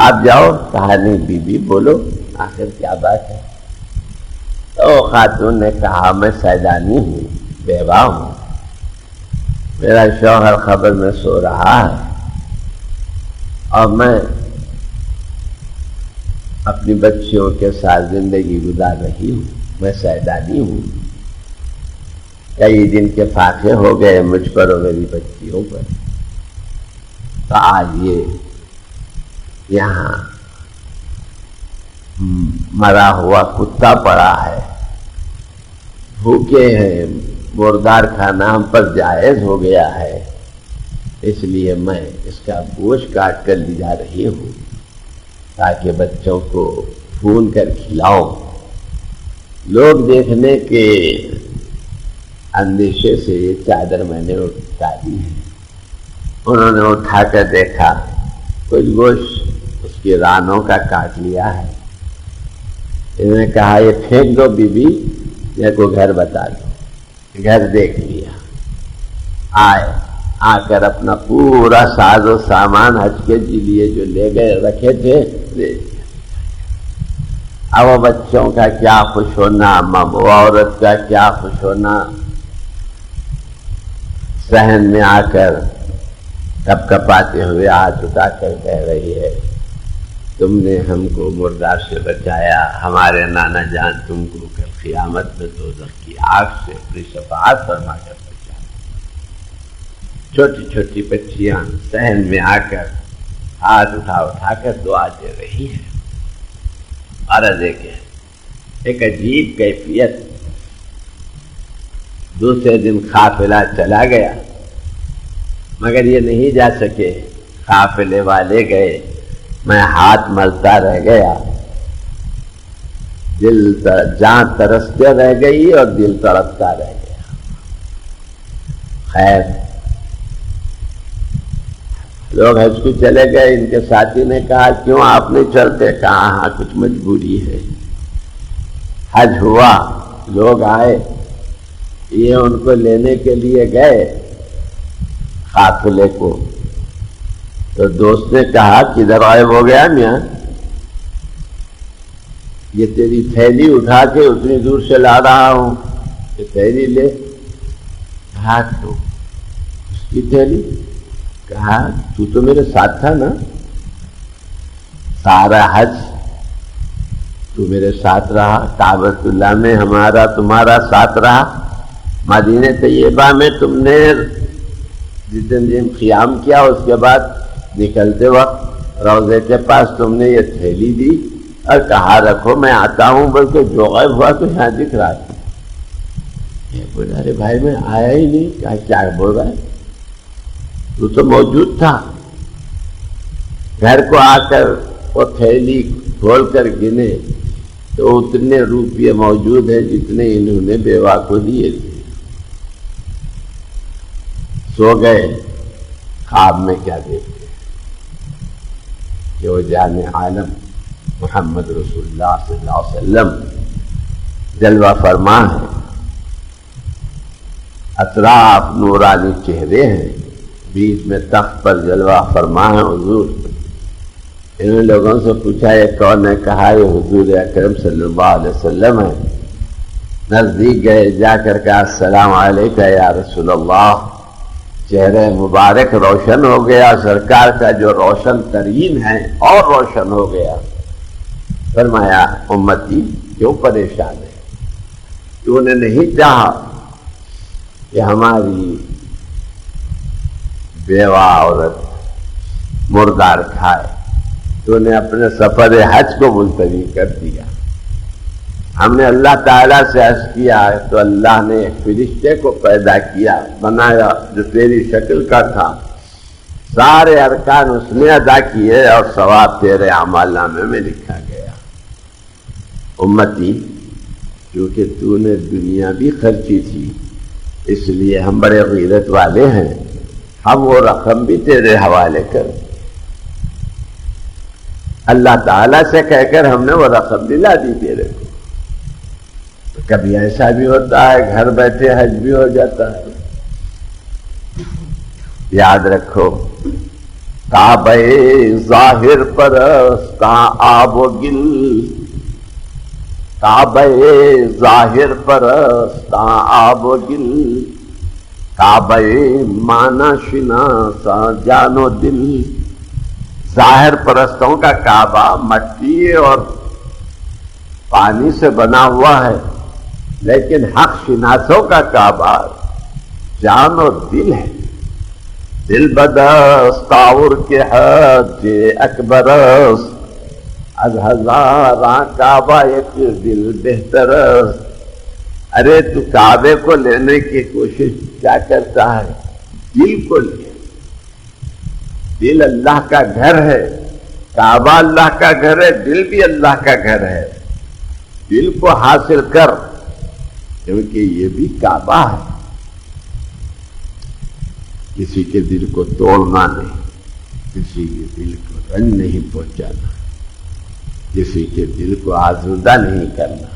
آپ جاؤ۔ کہا نہیں بی بی بولو آخر کیا بات ہے؟ تو خاتون نے کہا میں سیدانی ہوں، بیوہ ہوں، میرا شوہر خبر میں سو رہا ہے اور میں اپنی بچیوں کے ساتھ زندگی گزار رہی ہوں، میں سیدانی ہوں، کئی دن کے فاقے ہو گئے مجھ پر اور میری بچیوں پر، تو آج یہ یہاں مرا ہوا کتا پڑا ہے، بھوکے ہیں، مردار کھانا ہم پر جائز ہو گیا ہے، اس لیے میں اس کا گوشت کاٹ کر لی جا رہی ہوں تاکہ بچوں کو بھون کر کھلاؤ۔ لوگ دیکھنے کے اندیشے سے یہ چادر میں نے اٹھا دی ہے۔ انہوں نے اٹھا کر دیکھا، کچھ گوشت اس کی رانوں کا کاٹ لیا ہے۔ انہوں نے کہا یہ پھینک دو بی بی، میرے کو گھر بتا دو۔ گھر دیکھ لیا، آئے، آ کر اپنا پورا ساز و سامان حج کے لیے جو لے گئے رکھے تھے لے گئے۔ اب وہ بچوں کا کیا خوش ہونا، وہ عورت کا کیا خوش ہونا، صحن میں آ کر کپ کپاتے ہوئے ہاتھ اٹھا کر کہہ رہی ہے، تم نے ہم کو مردار سے بچایا، ہمارے نانا جان تم کو کل قیامت میں دوزخ کی آگ سے اپنی شفاعت فرما کر بچایا۔ چھوٹی چھوٹی بچیاں صحن میں آ کر ہاتھ اٹھا کر دعا دے رہی ہیں۔ اور دیکھیں ایک عجیب کیفیت، دوسرے دن قافلہ چلا گیا مگر یہ نہیں جا سکے، قافلے والے گئے، میں ہاتھ ملتا رہ گیا، جان ترستے رہ گئی اور دل تڑپتا رہ گیا۔ خیر لوگ حج کو چلے گئے، ان کے ساتھی نے کہا کیوں آپ نہیں چلتے؟ کہا ہاں کچھ مجبوری ہے۔ حج ہوا، لوگ آئے، یہ ان کو لینے کے لیے گئے قافلے کو، تو دوست نے کہا کدھر غائب ہو گیا میاں؟ یہ تیری تھیلی اٹھا کے اتنی دور سے لا رہا ہوں، یہ تھیلی لے۔ کہا تو اس کی تھیلی؟ کہا تو میرے ساتھ تھا نا، سارا حج تو میرے ساتھ رہا، کعبۃ اللہ میں ہمارا تمہارا ساتھ رہا، مدینہ طیبہ میں تم نے جتنے دن قیام کیا اس کے بعد نکلتے وقت روضے کے پاس تم نے یہ تھیلی دی اور کہا رکھو میں آتا ہوں، بلکہ جو غائب ہوا تو یہاں دکھ رہا تھا۔ یہ بولا ارے بھائی میں آیا ہی نہیں۔ کہا کیا بول رہا ہے؟ تو موجود تھا۔ گھر کو آ کر وہ تھیلی کھول کر گنے تو اتنے روپیے موجود ہیں جتنے انہوں نے بیوہ کو دیے تھے۔ سو گئے، خواب میں کیا دیکھتے کہ وہ جان عالم محمد رسول اللہ صلی اللہ علیہ وسلم جلوہ فرما ہے، اطراف نورانی چہرے ہیں، بیچ میں تخت پر جلوہ فرما ہے حضور۔ انہوں نے لوگوں سے پوچھا یہ کون ہے؟ کہا یہ حضور اکرم صلی اللہ علیہ وسلم ہے۔ نزدیک گئے، جا کر کہا السلام علیکم یا رسول اللہ۔ چہرے مبارک روشن ہو گیا، سرکار کا جو روشن ترین ہے اور روشن ہو گیا۔ فرمایا امتی کیوں پریشان ہے؟ تو نے نہیں چاہا کہ ہماری بیوہ عورت مردار کھائے، تو نے اپنے سفر حج کو ملتوی کر دیا۔ ہم نے اللہ تعالیٰ سے عرض کیا تو اللہ نے ایک فرشتے کو پیدا کیا، بنایا جو تیری شکل کا تھا، سارے ارکان اس نے ادا کیے اور ثواب تیرے اعمال نامے میں لکھا گیا۔ امتی کیونکہ تو نے دنیا بھی خرچی تھی اس لیے ہم بڑے غیرت والے ہیں، ہم وہ رقم بھی تیرے حوالے کر، اللہ تعالیٰ سے کہہ کر ہم نے وہ رقم دلا دی تیرے کو۔ کبھی ایسا بھی ہوتا ہے گھر بیٹھے حج بھی ہو جاتا ہے۔ یاد رکھو کعبہ ظاہر پرستاں آب و گل، کعبہ ظاہر پرستاں آب و گل، کعبہ معنی شناساں جان و دل۔ ظاہر پرستوں کا کعبہ مٹی اور پانی سے بنا ہوا ہے، لیکن حق شناسوں کا کعبہ جان و دل ہے۔ دل بدست آور کے حج اکبر است، از ہزاراں کعبہ ایک دل بہتر است۔ ارے تو کعبے کو لینے کی کوشش کیا کرتا ہے؟ دل کو لے۔ دل اللہ کا گھر ہے، کعبہ اللہ کا گھر ہے، دل بھی اللہ کا گھر ہے. دل کو حاصل کر، کیونکہ یہ بھی کعبہ ہے. کسی کے دل کو توڑنا نہیں، کسی کے دل کو رنج نہیں پہنچانا، کسی کے دل کو آزردہ نہیں کرنا.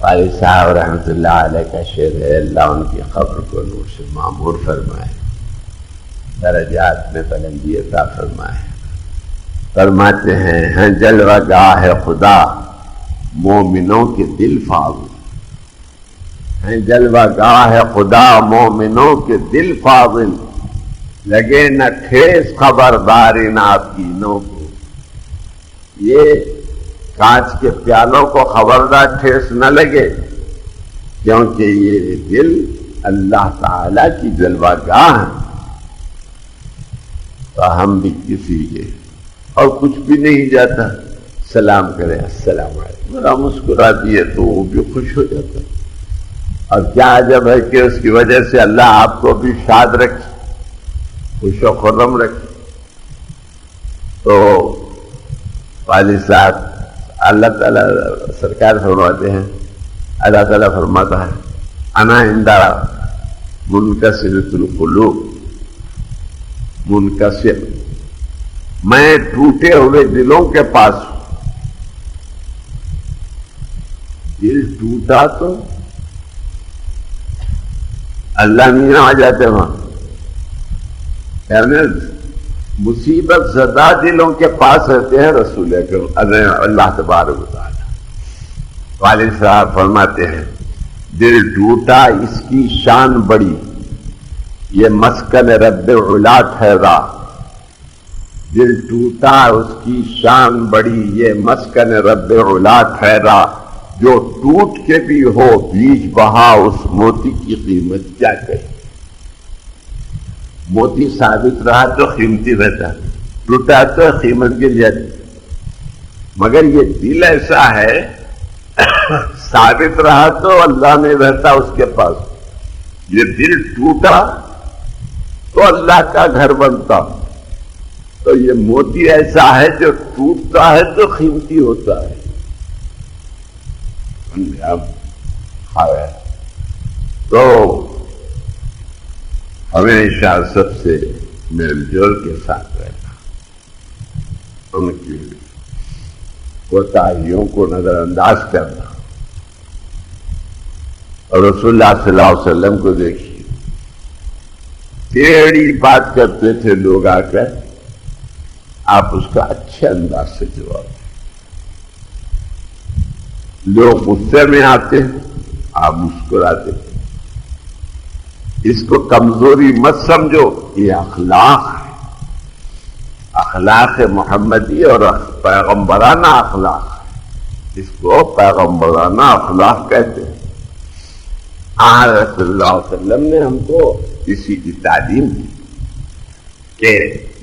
قاری صاحب رحمۃ اللہ علیہ کا شعر ہے، اللہ ان کی قبر کو نور سے معمور فرمائے، درجات میں بلندی عطا فرمائے. فرماتے ہیں جلوہ گاہ خدا مومنوں کے دل فاضل، ہیں جلوہ گاہ خدا مومنوں کے دل فاضل، لگے نہ ٹھیس خبردار ان آبگینوں کو. یہ کانچ کے پیالوں کو خبردار ٹھیس نہ لگے، کیونکہ یہ دل اللہ تعالی کی جلوہ گاہ ہے. تو ہم بھی کسی کے اور کچھ بھی نہیں جاتا، سلام کرے السلام علیکم، ذرا مسکرا دیے تو وہ بھی خوش ہو جاتا. اور کیا عجب ہے کہ اس کی وجہ سے اللہ آپ کو بھی شاد رکھے، خوش و خرم رکھے. تو والد صاحب اللہ تعالیٰ سرکار فرماتے ہیں، اللہ تعالیٰ فرماتا ہے انا عندہ منکسرۃ القلوب، منکسر، میں ٹوٹے ہوئے دلوں کے پاس ہوں. دل ٹوٹا تو اللہ نہیں آ جاتے وہاں، یعنی مصیبت زدہ دلوں کے پاس رہتے ہیں رسول اکرم اللہ تبارک و تعالی. والد صاحب فرماتے ہیں دل ٹوٹا اس کی شان بڑی، یہ مسکن رب علا ٹھہرا. دل ٹوٹا اس کی شان بڑی، یہ مسکن رب علا ٹھہرا. جو ٹوٹ کے بھی ہو بیچ بہا، اس موتی کی قیمت کیا کہے. موتی ثابت رہا تو قیمتی رہتا، ٹوٹا تو قیمت گر جاتی. مگر یہ دل ایسا ہے ثابت رہا تو اللہ نہیں رہتا اس کے پاس. یہ دل ٹوٹا تو اللہ کا گھر بنتا. تو یہ موتی ایسا ہے جو ٹوٹتا ہے تو قیمتی ہوتا ہے. تو ہمیشہ سب سے میل جول کے ساتھ رہنا، ان کی کوتاہیوں کو نظر انداز کرنا. اور رسول اللہ صلی اللہ علیہ وسلم کو دیکھیے، ٹیڑھی بات کرتے تھے لوگ آ کر، آپ اس کا اچھے انداز سے جواب دیں. لوگ غصے میں آتے آپ مسکراتے تھے. اس کو کمزوری مت سمجھو، یہ اخلاق ہے، اخلاق محمدی اور پیغمبرانہ اخلاق ہے. اس کو پیغمبرانہ اخلاق کہتے ہیں. آج صلی اللہ علیہ وسلم نے ہم کو اسی کی تعلیم دی کہ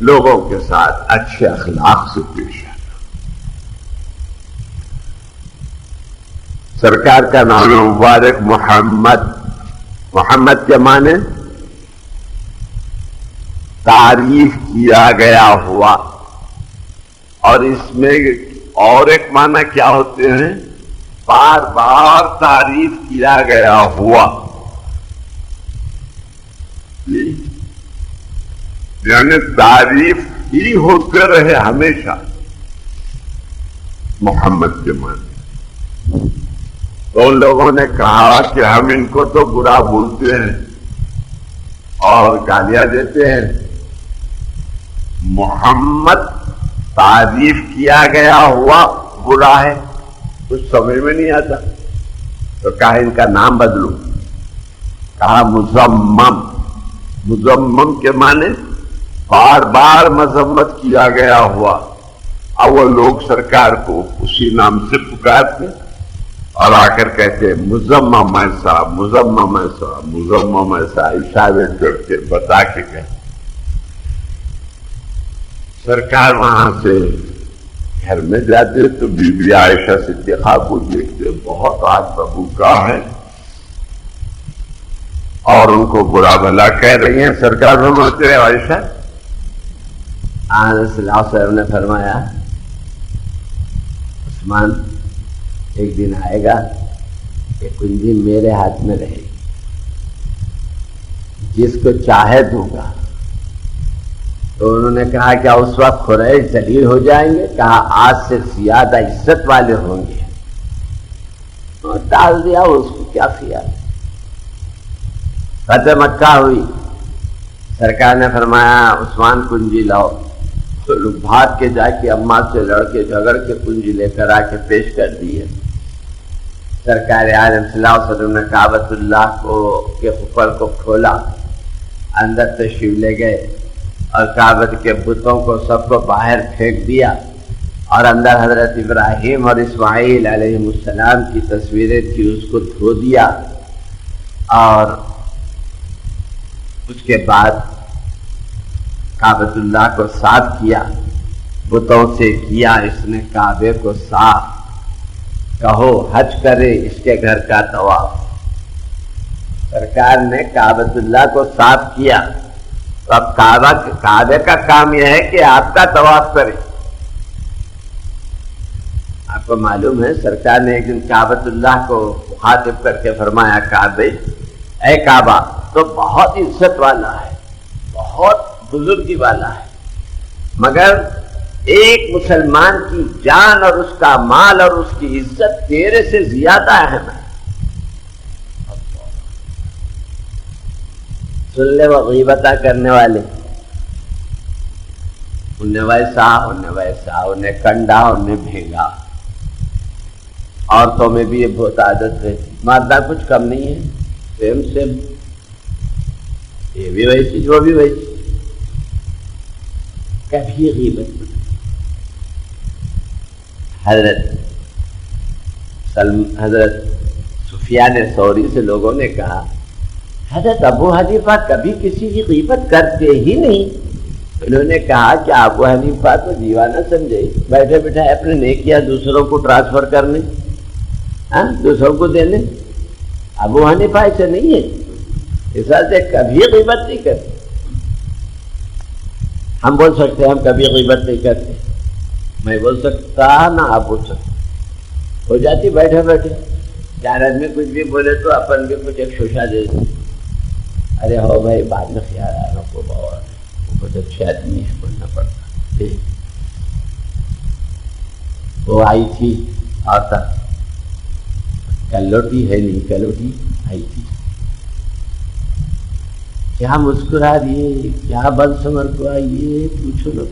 لوگوں کے ساتھ اچھے اخلاق سے پیش آنا. سرکار کا نام مبارک محمد، محمد کے معنی تعریف کیا گیا ہوا، اور اس میں اور ایک معنی کیا ہوتے ہیں، بار بار تعریف کیا گیا ہوا. یعنی تعریف ہی ہوتے رہے ہمیشہ. محمد کے معنی تو ان لوگوں نے کہا کہ ہم ان کو تو برا بولتے ہیں اور گالیاں دیتے ہیں، محمد تعریف کیا گیا ہوا برا ہے، کچھ سمجھ میں نہیں آتا. تو کہا ان کا نام بدلو. کہا مذمم. مذمم کے معنی بار بار مذمت کیا گیا ہوا. اب وہ لوگ سرکار کو اسی نام سے پکارتے اور آ کر کہتے مذمم ایسا، مذمم ایسا، مذمم ایسا، اشارے کر کے بتا کے کہتے. سرکار وہاں سے گھر میں جاتے تو بی بی عائشہ صدیقہ کو دیکھتے بہت آگ ببوکا ہے اور ان کو برا بھلا کہہ رہی ہیں. سرکار فرماتے ہیں عائشہ آن صلی اللہ علیہ وسلم نے فرمایا عثمان ایک دن آئے گا کہ کنجی میرے ہاتھ میں رہے گی، جس کو چاہے دوں گا۔ تو انہوں نے کہا کیا اس وقت قریش ذلیل ہو جائیں گے؟ کہا آج سے زیادہ عزت والے ہوں گے، اور ڈال دیا اس کو، کیا خیال۔ فتح مکہ ہوئی، سرکار نے فرمایا عثمان کنجی لاؤ، تو لوگ بھاگ کے جا کے اماں سے لڑ کے جھگڑ کے کنجی لے کر آ کے پیش کر دی ہے۔ سرکار عالم صلی اللہ علیہ وسلم نے کعبۃ اللہ کے اوپر کو کھولا، اندر تشریف لے گئے اور کعبۃ کے بتوں کو سب کو باہر پھینک دیا، اور اندر حضرت ابراہیم اور اسماعیل علیہ السلام کی تصویریں تھی، اس کو دھو دیا، اور اس کے بعد کعبۃ اللہ کو صاف کیا، بتوں سے کیا اس نے کعبے کو صاف۔ کہو حج کرے اس کے گھر کا طواف۔ سرکار نے کعبۃ اللہ کو صاف کیا، تو اب کعبے کا کام یہ ہے کہ آپ کا طواف کرے۔ آپ کو معلوم ہے سرکار نے ایک دن کعبۃ اللہ کو مخاطب کر کے فرمایا کعبے، اے کعبہ تو بہت عزت والا ہے، بہت بزرگی والا ہے، مگر ایک مسلمان کی جان اور اس کا مال اور اس کی عزت تیرے سے زیادہ اہم ہے۔ سن لے وہ غیبتہ کرنے والے، انہیں ویسا انہیں کنڈا انہیں بھیگا۔ عورتوں میں بھی یہ بہت عادت رہتی، مادہ کچھ کم نہیں ہے، سیم یہ بھی ویسی وہ بھی ویسی، کبھی غیبت۔ حضرت سفیان ثوری سے لوگوں نے کہا حضرت ابو حنیفہ کبھی کسی کی غیبت کرتے ہی نہیں۔ انہوں نے کہا کہ ابو حنیفہ تو دیوانہ سمجھے، بیٹھے بیٹھے اپنے نیکیاں دوسروں کو ٹرانسفر کرنے، دوسروں کو دینے۔ ابو حنیفہ ایسے نہیں ہے، اس وجہ سے کبھی غیبت نہیں کرتے۔ ہم بول سکتے ہیں ہم کبھی غیبت نہیں کرتے، میں بول سکتا نہ آپ بول سکتے، ہو جاتی بیٹھے بیٹھے۔ چار آدمی کچھ بھی بولے تو اپن بھی کچھ ایک شوشا دے دیں، ارے ہو بھائی بعد میں خیال آنا کو بہت اچھے آدمی ہے، بولنا پڑتا۔ وہ آئی تھی آتا کلوٹی ہے نہیں، کلوٹی آئی تھی، کیا مسکرا دیے، کیا بل سمر کو آئیے، پوچھو لو۔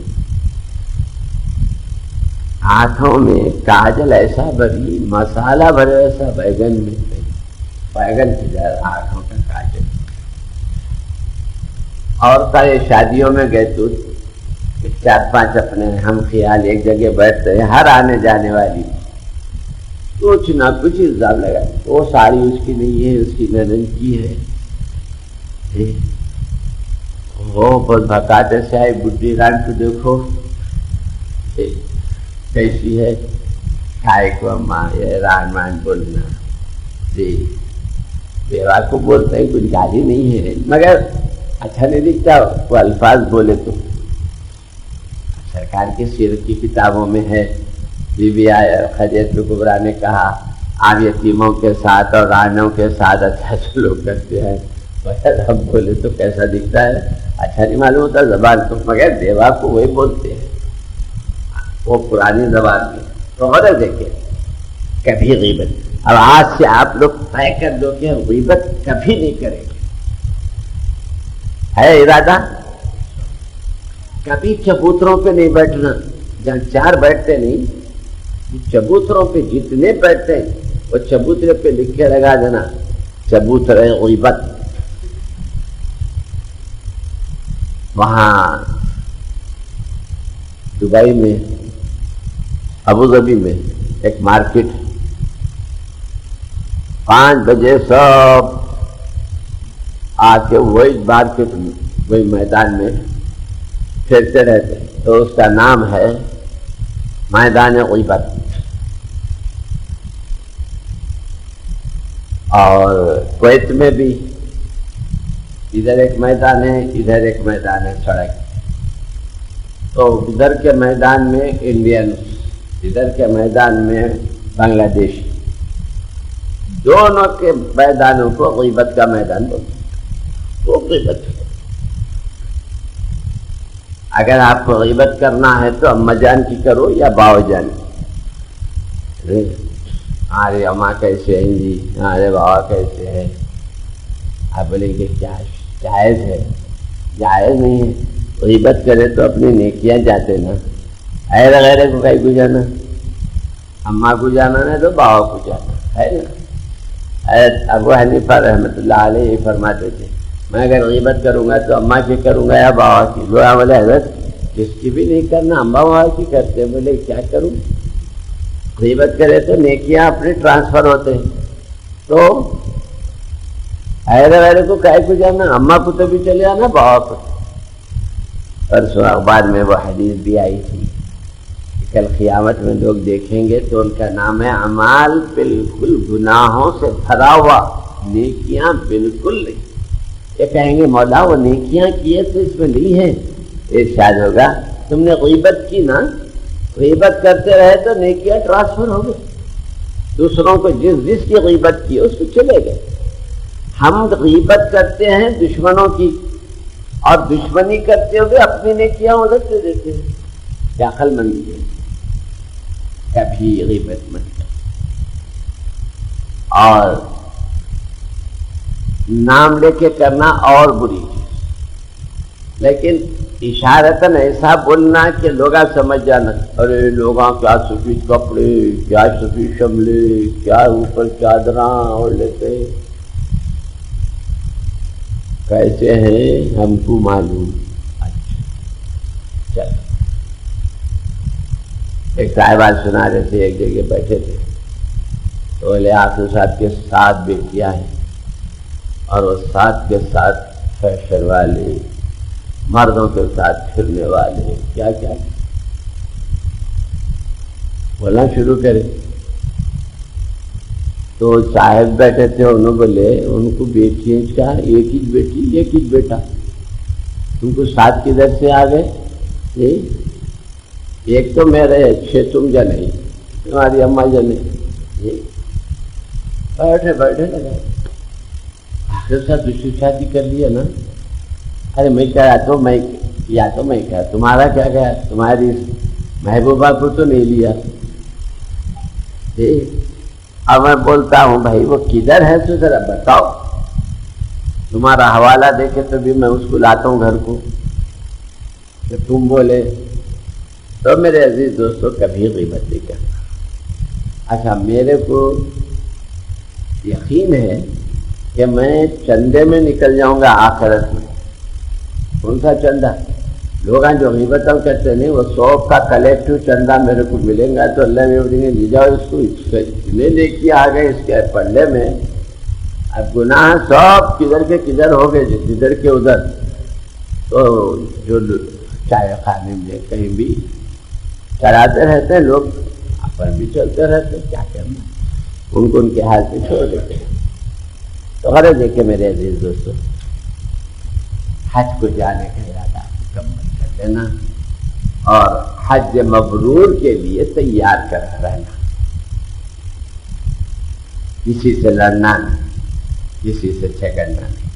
ہاتھوں میں کاجل ایسا بھری، مسالہ بھرے ایسا بیگن میں، بیگن کی طرح آنکھوں کا کاجل۔ عورتیں یہ شادیوں میں گئے تو 4-5 اپنے ہم خیال ایک جگہ بیٹھتے ہیں، ہر آنے جانے والی کچھ نہ کچھ الزام لگا، وہ ساڑی اس کی نہیں ہے، اس کی ننند کی ہے، وہ بہت بھکاتے سے آئی بڈھی ران کو دیکھو کیسی ہے، کھائے کو اماں یہ ران مان بولنا، بیوہ کو بولتے ہیں، کچھ گالی نہیں ہے، مگر اچھا نہیں دکھتا وہ الفاظ بولے تو۔ سرکار کی سیرت کی کتابوں میں ہے، بی بی خدیجہ کبریٰ نے کہا آپ یتیموں کے ساتھ اور رانوں کے ساتھ اچھا سلوک کرتے ہیں، ہم بولے تو کیسا دکھتا ہے، اچھا نہیں معلوم ہوتا زبان کو، مگر بیوہ کو وہی بولتے ہیں، وہ پرانی زبان میں۔ تو غرض ہے کہ کبھی غیبت، اب آج سے آپ لوگ طے کر دو کہ غیبت کبھی نہیں کریں گے، ہے ارادہ؟ کبھی چبوتروں پہ نہیں بیٹھنا، جہاں 4 بیٹھتے نہیں، چبوتروں پہ جتنے بیٹھتے ہیں وہ چبوترے پہ لکھ کے لگا دینا چبوتر غیبت۔ وہاں دبئی میں ابوظہبی میں ایک مارکیٹ، 5 بجے سب آ کے وہی مارکیٹ وہی میدان میں پھرتے رہتے، تو اس کا نام ہے میدان غیبت۔ اور کویت میں بھی ادھر ایک میدان ہے، ادھر ایک میدان ہے سڑک، تو ادھر کے میدان میں انڈینس، ادھر کے میدان میں بنگلہ دیش، دونوں کے میدانوں کو غیبت کا میدان بولتے، وہ غیبت ہے۔ اگر آپ کو غیبت کرنا ہے تو اماں جان کی کرو یا باو جان کی۔ ارے اماں کیسے ہیں جی، ارے بابا کیسے ہے، آپ بولیں گے کیا جائز ہے؟ جائز نہیں ہے۔ غیبت کرے تو اپنی نیکیاں جاتے نا، ایرے غیرے کو کہیں کو جانا، اماں کو جانا نہیں تو باوا کو جانا ہے نا۔ حضرت ابو حنیفہ رحمۃ اللہ علیہ یہ فرماتے تھے میں اگر غیبت کروں گا تو اماں کی کروں گا یا باوا کی؟ بولے حضرت جس کی بھی نہیں کرنا، اماں باوا کی کرتے۔ بولے کیا کروں؟ غیبت کرے تو نیکیاں اپنے ٹرانسفر ہوتے ہیں، تو ایرے غیرے کو کہیں کو جانا، اماں کو تو بھی چلے آنا، باوا کو۔ پرسوں اخبار میں وہ حدیث بھی آئی تھی، کل قیامت میں لوگ دیکھیں گے تو ان کا نام ہے اعمال بالکل گناہوں سے بھرا ہوا، نیکیاں بالکل نہیں۔ یہ کہیں گے مولا وہ نیکیاں کیے تو اس میں نہیں ہے۔ ارشاد ہوگا تم نے غیبت کی نا، غیبت کرتے رہے تو نیکیاں ٹرانسفر ہو گئے، دوسروں کو جس کی غیبت کی اس کو چلے گئے۔ ہم غیبت کرتے ہیں دشمنوں کی اور دشمنی کرتے ہوئے اپنی نیکیاں ادھر سے دیتے ہیں۔ کیا عقل مندی ہے؟ کبھی غیبت مت کر۔ اور نام لے کے کرنا اور بری چیز، لیکن اشارتاً ایسا بولنا کہ لوگ سمجھ جانا، ارے لوگاں کیا سفید کپڑے، کیا سفید شملے، کیا اوپر چادراں اور لیتے، کیسے ہیں ہم کو معلوم۔ اچھا چل، ایک صاحبہ سنا رہے تھے، ایک جگہ بیٹھے تھے تو بولے حافظ صاحب کے 7 بیٹیاں ہیں اور وہ 7 کے ساتھ فیشن والے، مردوں کے ساتھ پھرنے والے، کیا کیا بولنا شروع کرے۔ تو صاحب بیٹھے تھے، انہوں بولے ان کو بیٹی کا ایک ہی بیٹی ایک ہی بیٹا، تم کو 7 کدھر سے آ گئے؟ ایک تو میرے 6 تم جنے، تمہاری اماں جنے۔ بیٹھے بیٹھے لگا آخر صاحب دوسری شادی کر لیا نا؟ ارے میں کہہ رہا تو میں کیا، تو میں کہا تمہارا کیا گیا، تمہاری محبوبہ کو تو نہیں لیا۔ اب میں بولتا ہوں بھائی وہ کدھر ہے تو ذرا بتاؤ، تمہارا حوالہ دے کے تو بھی میں اس کو لاتا ہوں گھر کو، کہ تم بولے۔ تو میرے عزیز دوستوں کبھی غیبت نہیں کرنا۔ اچھا میرے کو یقین ہے کہ میں چندے میں نکل جاؤں گا آخرت میں۔ کون سا چندہ؟ لوگ جو غیبت کرتے نہیں، وہ 100 کا کلیکٹو چندہ میرے کو ملیں گا تو اللہ میں بولیں گے لے جاؤ اس کو، اتنے لے کے آ گئے اس کے پلے میں، اب گناہ سب کدھر کے کدھر ہو گئے، جدھر کے ادھر۔ تو جو چائے خانے میں کہیں بھی چلاتے رہتے ہیں لوگ، اپن بھی چلتے رہتے ہیں، کیا کرنا، ان کو ان کے حال سے چھوڑ دیتے ہیں۔ تو غرض ہے کہ میرے عزیز دوستوں حج کو جانے کا ارادہ مکمل کر لینا اور حج مبرور کے لیے تیار کر رہنا، کسی سے لڑنا نہیں، کسی سے جھگڑنا نہیں۔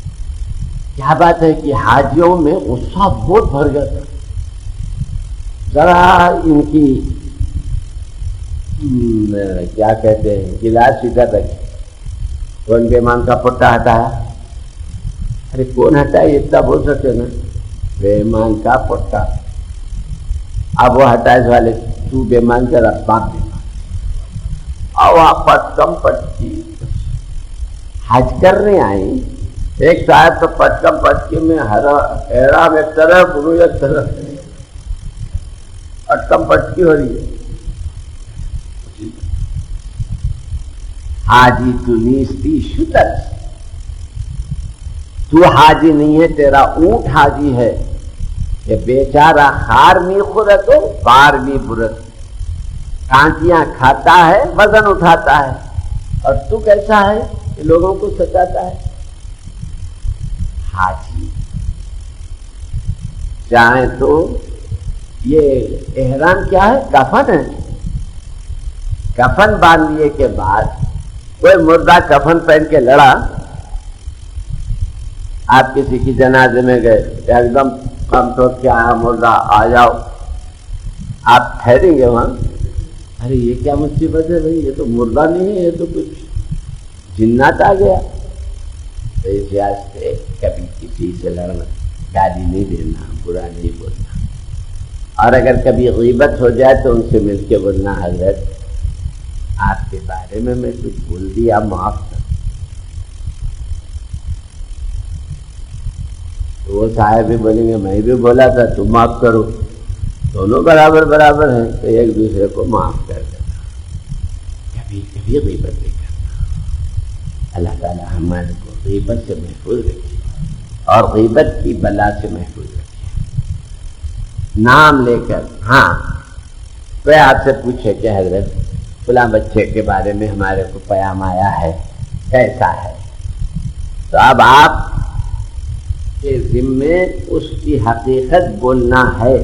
کیا بات ہے کہ حاجیوں میں غصہ بہت بھر گیا تھا، ذرا ان کی کیا کہتے ہیں گلاس ادھر رکھے، کون بیمان کا پٹا ہٹایا؟ ارے کون ہٹائے اتنا بول سکتے نا، بیمان کا پٹا۔ اب وہ ہٹائے والے تو بیمان تیرا باپ بیمان، اور وہاں پٹکم پٹکی حج کرنے آئے۔ ایک صاحب تو پٹکم پٹکی میں احرام ایک طرف، گرو ایک طرف، پٹکم پٹکی ہو رہی ہے۔ حاجی تو نیستی شتر، تو حاجی نہیں ہے، تیرا اونٹ حاجی ہے، کہ بیچارہ خار می خورت ہو بار می برت، کانٹیاں کھاتا ہے وزن اٹھاتا ہے، اور تو کیسا ہے کہ لوگوں کو ستاتا ہے۔ حاجی چاہیں تو یہ احرام کیا ہے؟ کفن ہے. کفن باندھ لیے کے بعد کوئی مردہ کفن پہن کے لڑا، آپ کسی کی جنازے میں گئے، ایک دم کم ٹوٹ کے آیا مردہ، آ جاؤ، آپ ٹھہریں گے وہاں؟ ارے یہ کیا مصیبت ہے بھائی، یہ تو مردہ نہیں ہے، یہ تو کچھ جنات آ گیا. تو اس لحاظ سے کبھی کسی سے لڑنا، گالی نہیں دینا، برا نہیں بولنا، اور اگر کبھی غیبت ہو جائے تو ان سے مل کے بولنا حضرت آپ کے بارے میں کچھ بول دیا، معاف کر. تو وہ صاحب بھی بولیں گے میں بھی بولا تھا تم معاف کرو، دونوں برابر برابر ہیں، تو ایک دوسرے کو معاف کر دینا، کبھی کبھی غیبت نہیں کرنا. اللہ تعالی ہمارے کو غیبت سے محفوظ رکھے اور غیبت کی بلا سے محفوظ رکھے. نام لے کر، ہاں کوئی آپ سے پوچھے کہ حضرت فلاں بچے کے بارے میں ہمارے کو پیام آیا ہے، کیسا ہے، تو اب آپ کے ذمے اس کی حقیقت بولنا ہے.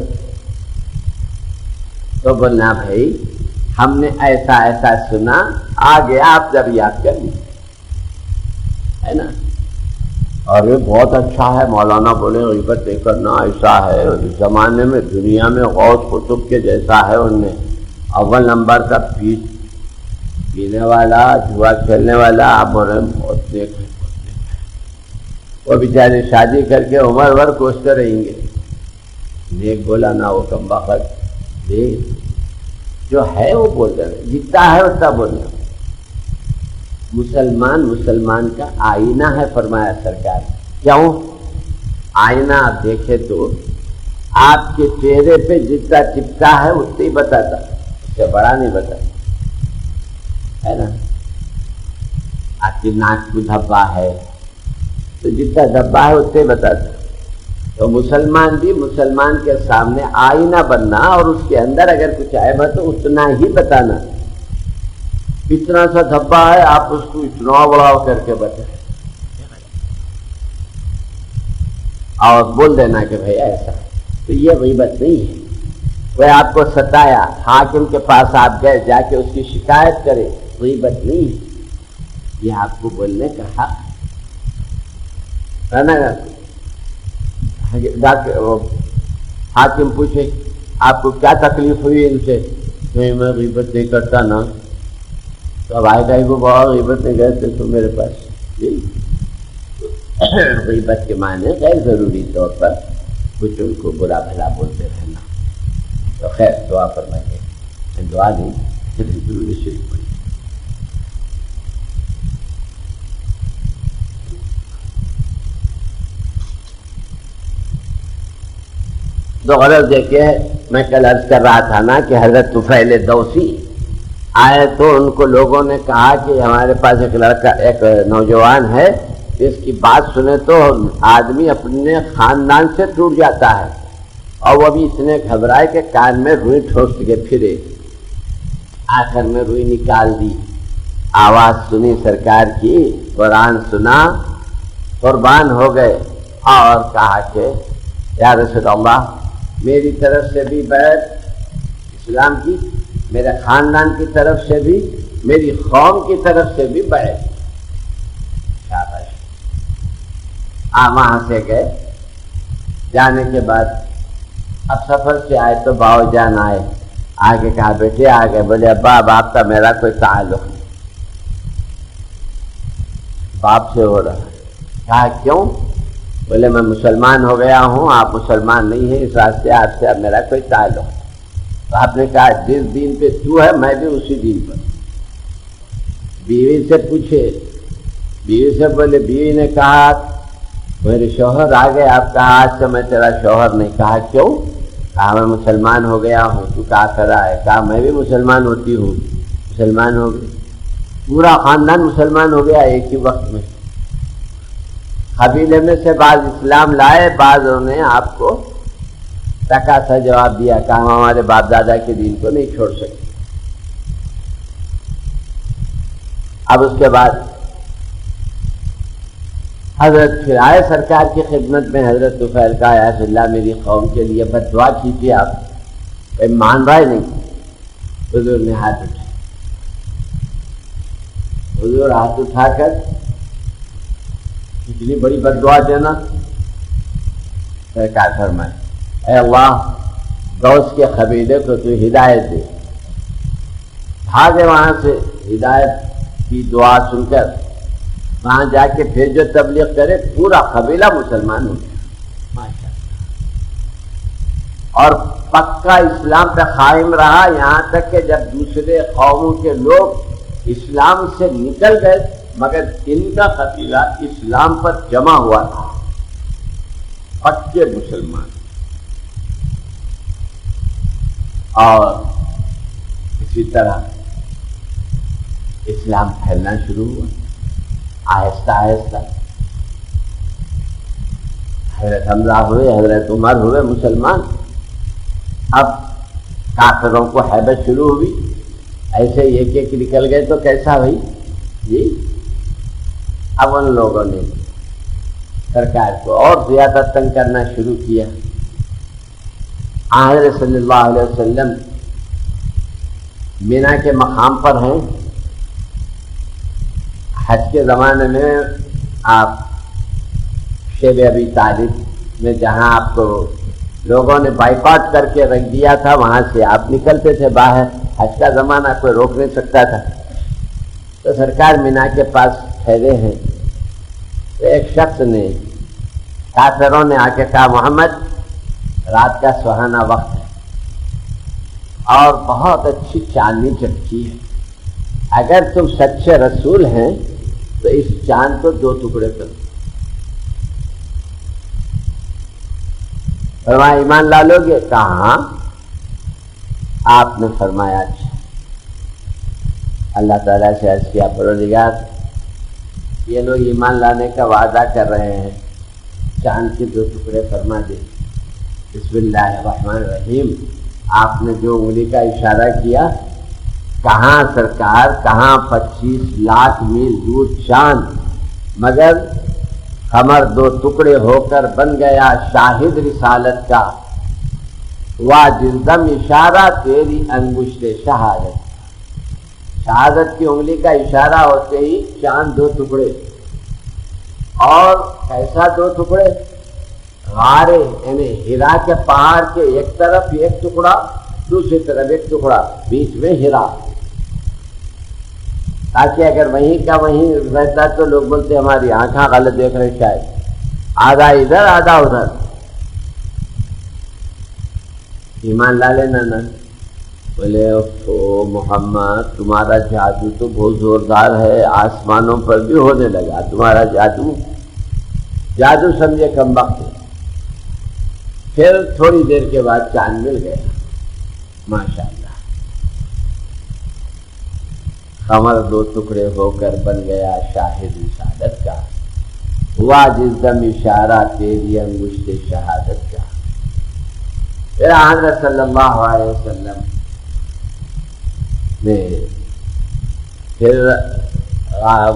تو بولنا بھائی ہم نے ایسا ایسا سنا، آگے آپ جب یاد کر لیجیے، ہے نا. اور یہ بہت اچھا ہے، مولانا بولے غیبت نہیں کرنا، ایسا ہے. اس زمانے میں دنیا میں غوث قطب کے جیسا ہے، ان نے اول نمبر کا پینے والا، جوا کھیلنے والا، آپ بول رہے ہیں بہت نیک ہے. وہ بیچارے شادی کر کے عمر بھر کوستے رہیں گے، نیک بولا نہ وہ کم وقت دے، جو ہے وہ بول رہے، جتنا ہے اتنا بولنا. مسلمان کا آئینہ ہے فرمایا سرکار. کیوں آئینہ؟ آپ دیکھیں تو آپ کے چہرے پہ جتنا چپکا ہے اتنا ہی بتاتا، اس سے بڑا نہیں بتاتا، ہے نا. آپ کی ناک کو دھبا ہے تو جتنا دھبا ہے اتنا ہی بتاتا. تو مسلمان بھی مسلمان کے سامنے آئینہ بننا، اور اس کے اندر اگر کچھ عیب ہے تو اتنا ہی بتانا. اتنا سا دھبا ہے آپ اس کو اتنا بڑا کر کے بتائیں اور بول دینا کہ بھائی ایسا، تو یہ غیبت نہیں ہے. کوئی آپ کو ستایا، حاکم کے پاس آپ گئے، جا کے اس کی شکایت کرے، غیبت نہیں ہے، یہ آپ کو بولنے کا حق ہے نا. حاکم پوچھے آپ کو کیا تکلیف ہوئی ان سے، نہیں میں غیبت نہیں کرتا نا. تو اب آئے گا کو بہت غیبت نہیں کرتے تو میرے پاس. غیبت کے معنی غیر ضروری طور پر کچھ ان کو برا بھلا بولتے رہنا. تو خیر دعا فرمائیے، دعا نہیں ضروری شریف پڑھی. تو غرض دیکھیے میں کل عرض کر رہا تھا نا کہ حضرت طفیل دوسی آئے تو ان کو لوگوں نے کہا کہ ہمارے پاس ایک لڑکا، ایک نوجوان ہے، اس کی بات سنے تو آدمی اپنے خاندان سے ٹوٹ جاتا ہے. اور وہ بھی اتنے گھبرائے کہ کان میں روئی ٹھوس کے پھرے. آخر میں روئی نکال دی، آواز سنی سرکار کی، قرآن سنا، قربان ہو گئے اور کہا کہ یا رسول اللہ میری طرف سے بھی بیعت اسلام کی، میرے خاندان کی طرف سے بھی، میری قوم کی طرف سے بھی بیعت. شاباش. وہاں سے گئے. جانے کے بعد اب سفر سے آئے تو باؤ جان آئے، آگے کہا بیٹے آگے، بولے ابا باپ کا میرا کوئی تعلق نہیں، باپ سے ہو رہا ہے. کہا کیوں؟ بولے میں مسلمان ہو گیا ہوں، آپ مسلمان نہیں ہیں، اس واسطے آپ سے اب میرا کوئی تعلق نہیں. تو آپ نے کہا جس دین پہ تو ہے میں بھی اسی دین پر. بیوی سے پوچھے، بیوی سے بولے، بیوی نے کہا میرے شوہر آ گئے، آپ کہا آج سے میں تیرا شوہر نہیں. کہا کیوں؟ کہا میں مسلمان ہو گیا ہوں. تو کہا کرا ہے؟ کہا میں بھی مسلمان ہوتی ہوں. مسلمان ہو گئے، پورا خاندان مسلمان ہو گیا ایک ہی وقت میں. قبیلے میں سے بعض اسلام لائے، بعضوں نے آپ کو ٹکا سا جواب دیا، کہا ہم ہمارے باپ دادا کے دین کو نہیں چھوڑ سکتے. اب اس کے بعد حضرت پھر آئے سرکار کی خدمت میں. حضرت طفیل کا یا رسول اللہ میری قوم کے لیے بد دعا کیجیے آپ. کوئی مان رہا ہی نہیں. حضور نے ہاتھ اٹھایا. حضور ہاتھ اٹھا کر اتنی بڑی بد دعا دینا. سرکار فرمائے اے اللہ غوث کے قبیلے کو تو ہدایت دے. بھاگے وہاں سے ہدایت کی دعا سن کر. وہاں جا کے پھر جو تبلیغ کرے پورا قبیلہ مسلمان ہو گیا ماشاء اللہ. اور پکا اسلام پہ قائم رہا یہاں تک کہ جب دوسرے قوموں کے لوگ اسلام سے نکل گئے مگر ان کا قبیلہ اسلام پر جمع ہوا تھا. پکے مسلمان. اور اسی طرح اسلام پھیلنا شروع ہوا آہستہ آہستہ. حضرت حمزہ ہوئے, حضرت عمر ہوئے مسلمان. اب کافروں کو ہیبت شروع ہوئی. ایسے ایک ایک نکل گئے تو کیسا بھائی جی. اب ان لوگوں نے سرکار کو اور زیادہ تنگ کرنا شروع کیا. حضرت صلی اللہ علیہ وسلم مینا کے مقام پر ہیں. حج کے زمانے میں آپ شیب ابی طالب میں جہاں آپ کو لوگوں نے بائیکاٹ کر کے رکھ دیا تھا وہاں سے آپ نکلتے تھے باہر. حج کا زمانہ کوئی روک نہیں سکتا تھا. تو سرکار مینا کے پاس ٹھہرے ہیں. تو ایک شخص نے کافروں نے آ کے کہا محمد رات کا سہانا وقت ہے اور بہت اچھی چاندنی چمکی ہے. اگر تم سچے رسول ہیں تو اس چاند کو 2 ٹکڑے کرو. فرمایا ایمان لا لو گے؟ کہاں. آپ نے فرمایا اچھا. اللہ تعالیٰ سے عرض کیا پروردگار یہ لوگ ایمان لانے کا وعدہ کر رہے ہیں, چاند کے 2 ٹکڑے فرما دے. بسم اللہ الرحمن الرحیم. آپ نے جو انگلی کا اشارہ کیا, کہاں سرکار, کہاں 25 لاکھ میل دور چاند, مگر قمر 2 ٹکڑے ہو کر بن گیا شاہد رسالت کا. واجزدم اشارہ تیری انگشت شہادت. شہادت کی انگلی کا اشارہ ہوتے ہی چاند 2 ٹکڑے. اور کیسا 2 ٹکڑے؟ غارے یعنی ہرا کے پہاڑ کے ایک طرف ایک ٹکڑا, دوسری طرف ایک ٹکڑا, بیچ میں ہرا. تاکہ اگر وہیں کا وہیں رہتا تو لوگ بولتے ہماری آنکھیں غلط دیکھ رہے, شاید آدھا ادھر آدھا ادھر. ایمان لا لینا نا. بولے او محمد تمہارا جادو تو بہت زوردار ہے, آسمانوں پر بھی ہونے لگا تمہارا جادو. جادو سمجھے کم وقت. پھر تھوڑی دیر کے بعد چاند مل گیا ماشاء اللہ. قمر 2 ٹکڑے ہو کر بن گیا شاہد رسالت کا. ہوا جس دم اشارہ تیری انگشت شہادت کا. پھر حضرت صلی اللہ علیہ وسلم نے پھر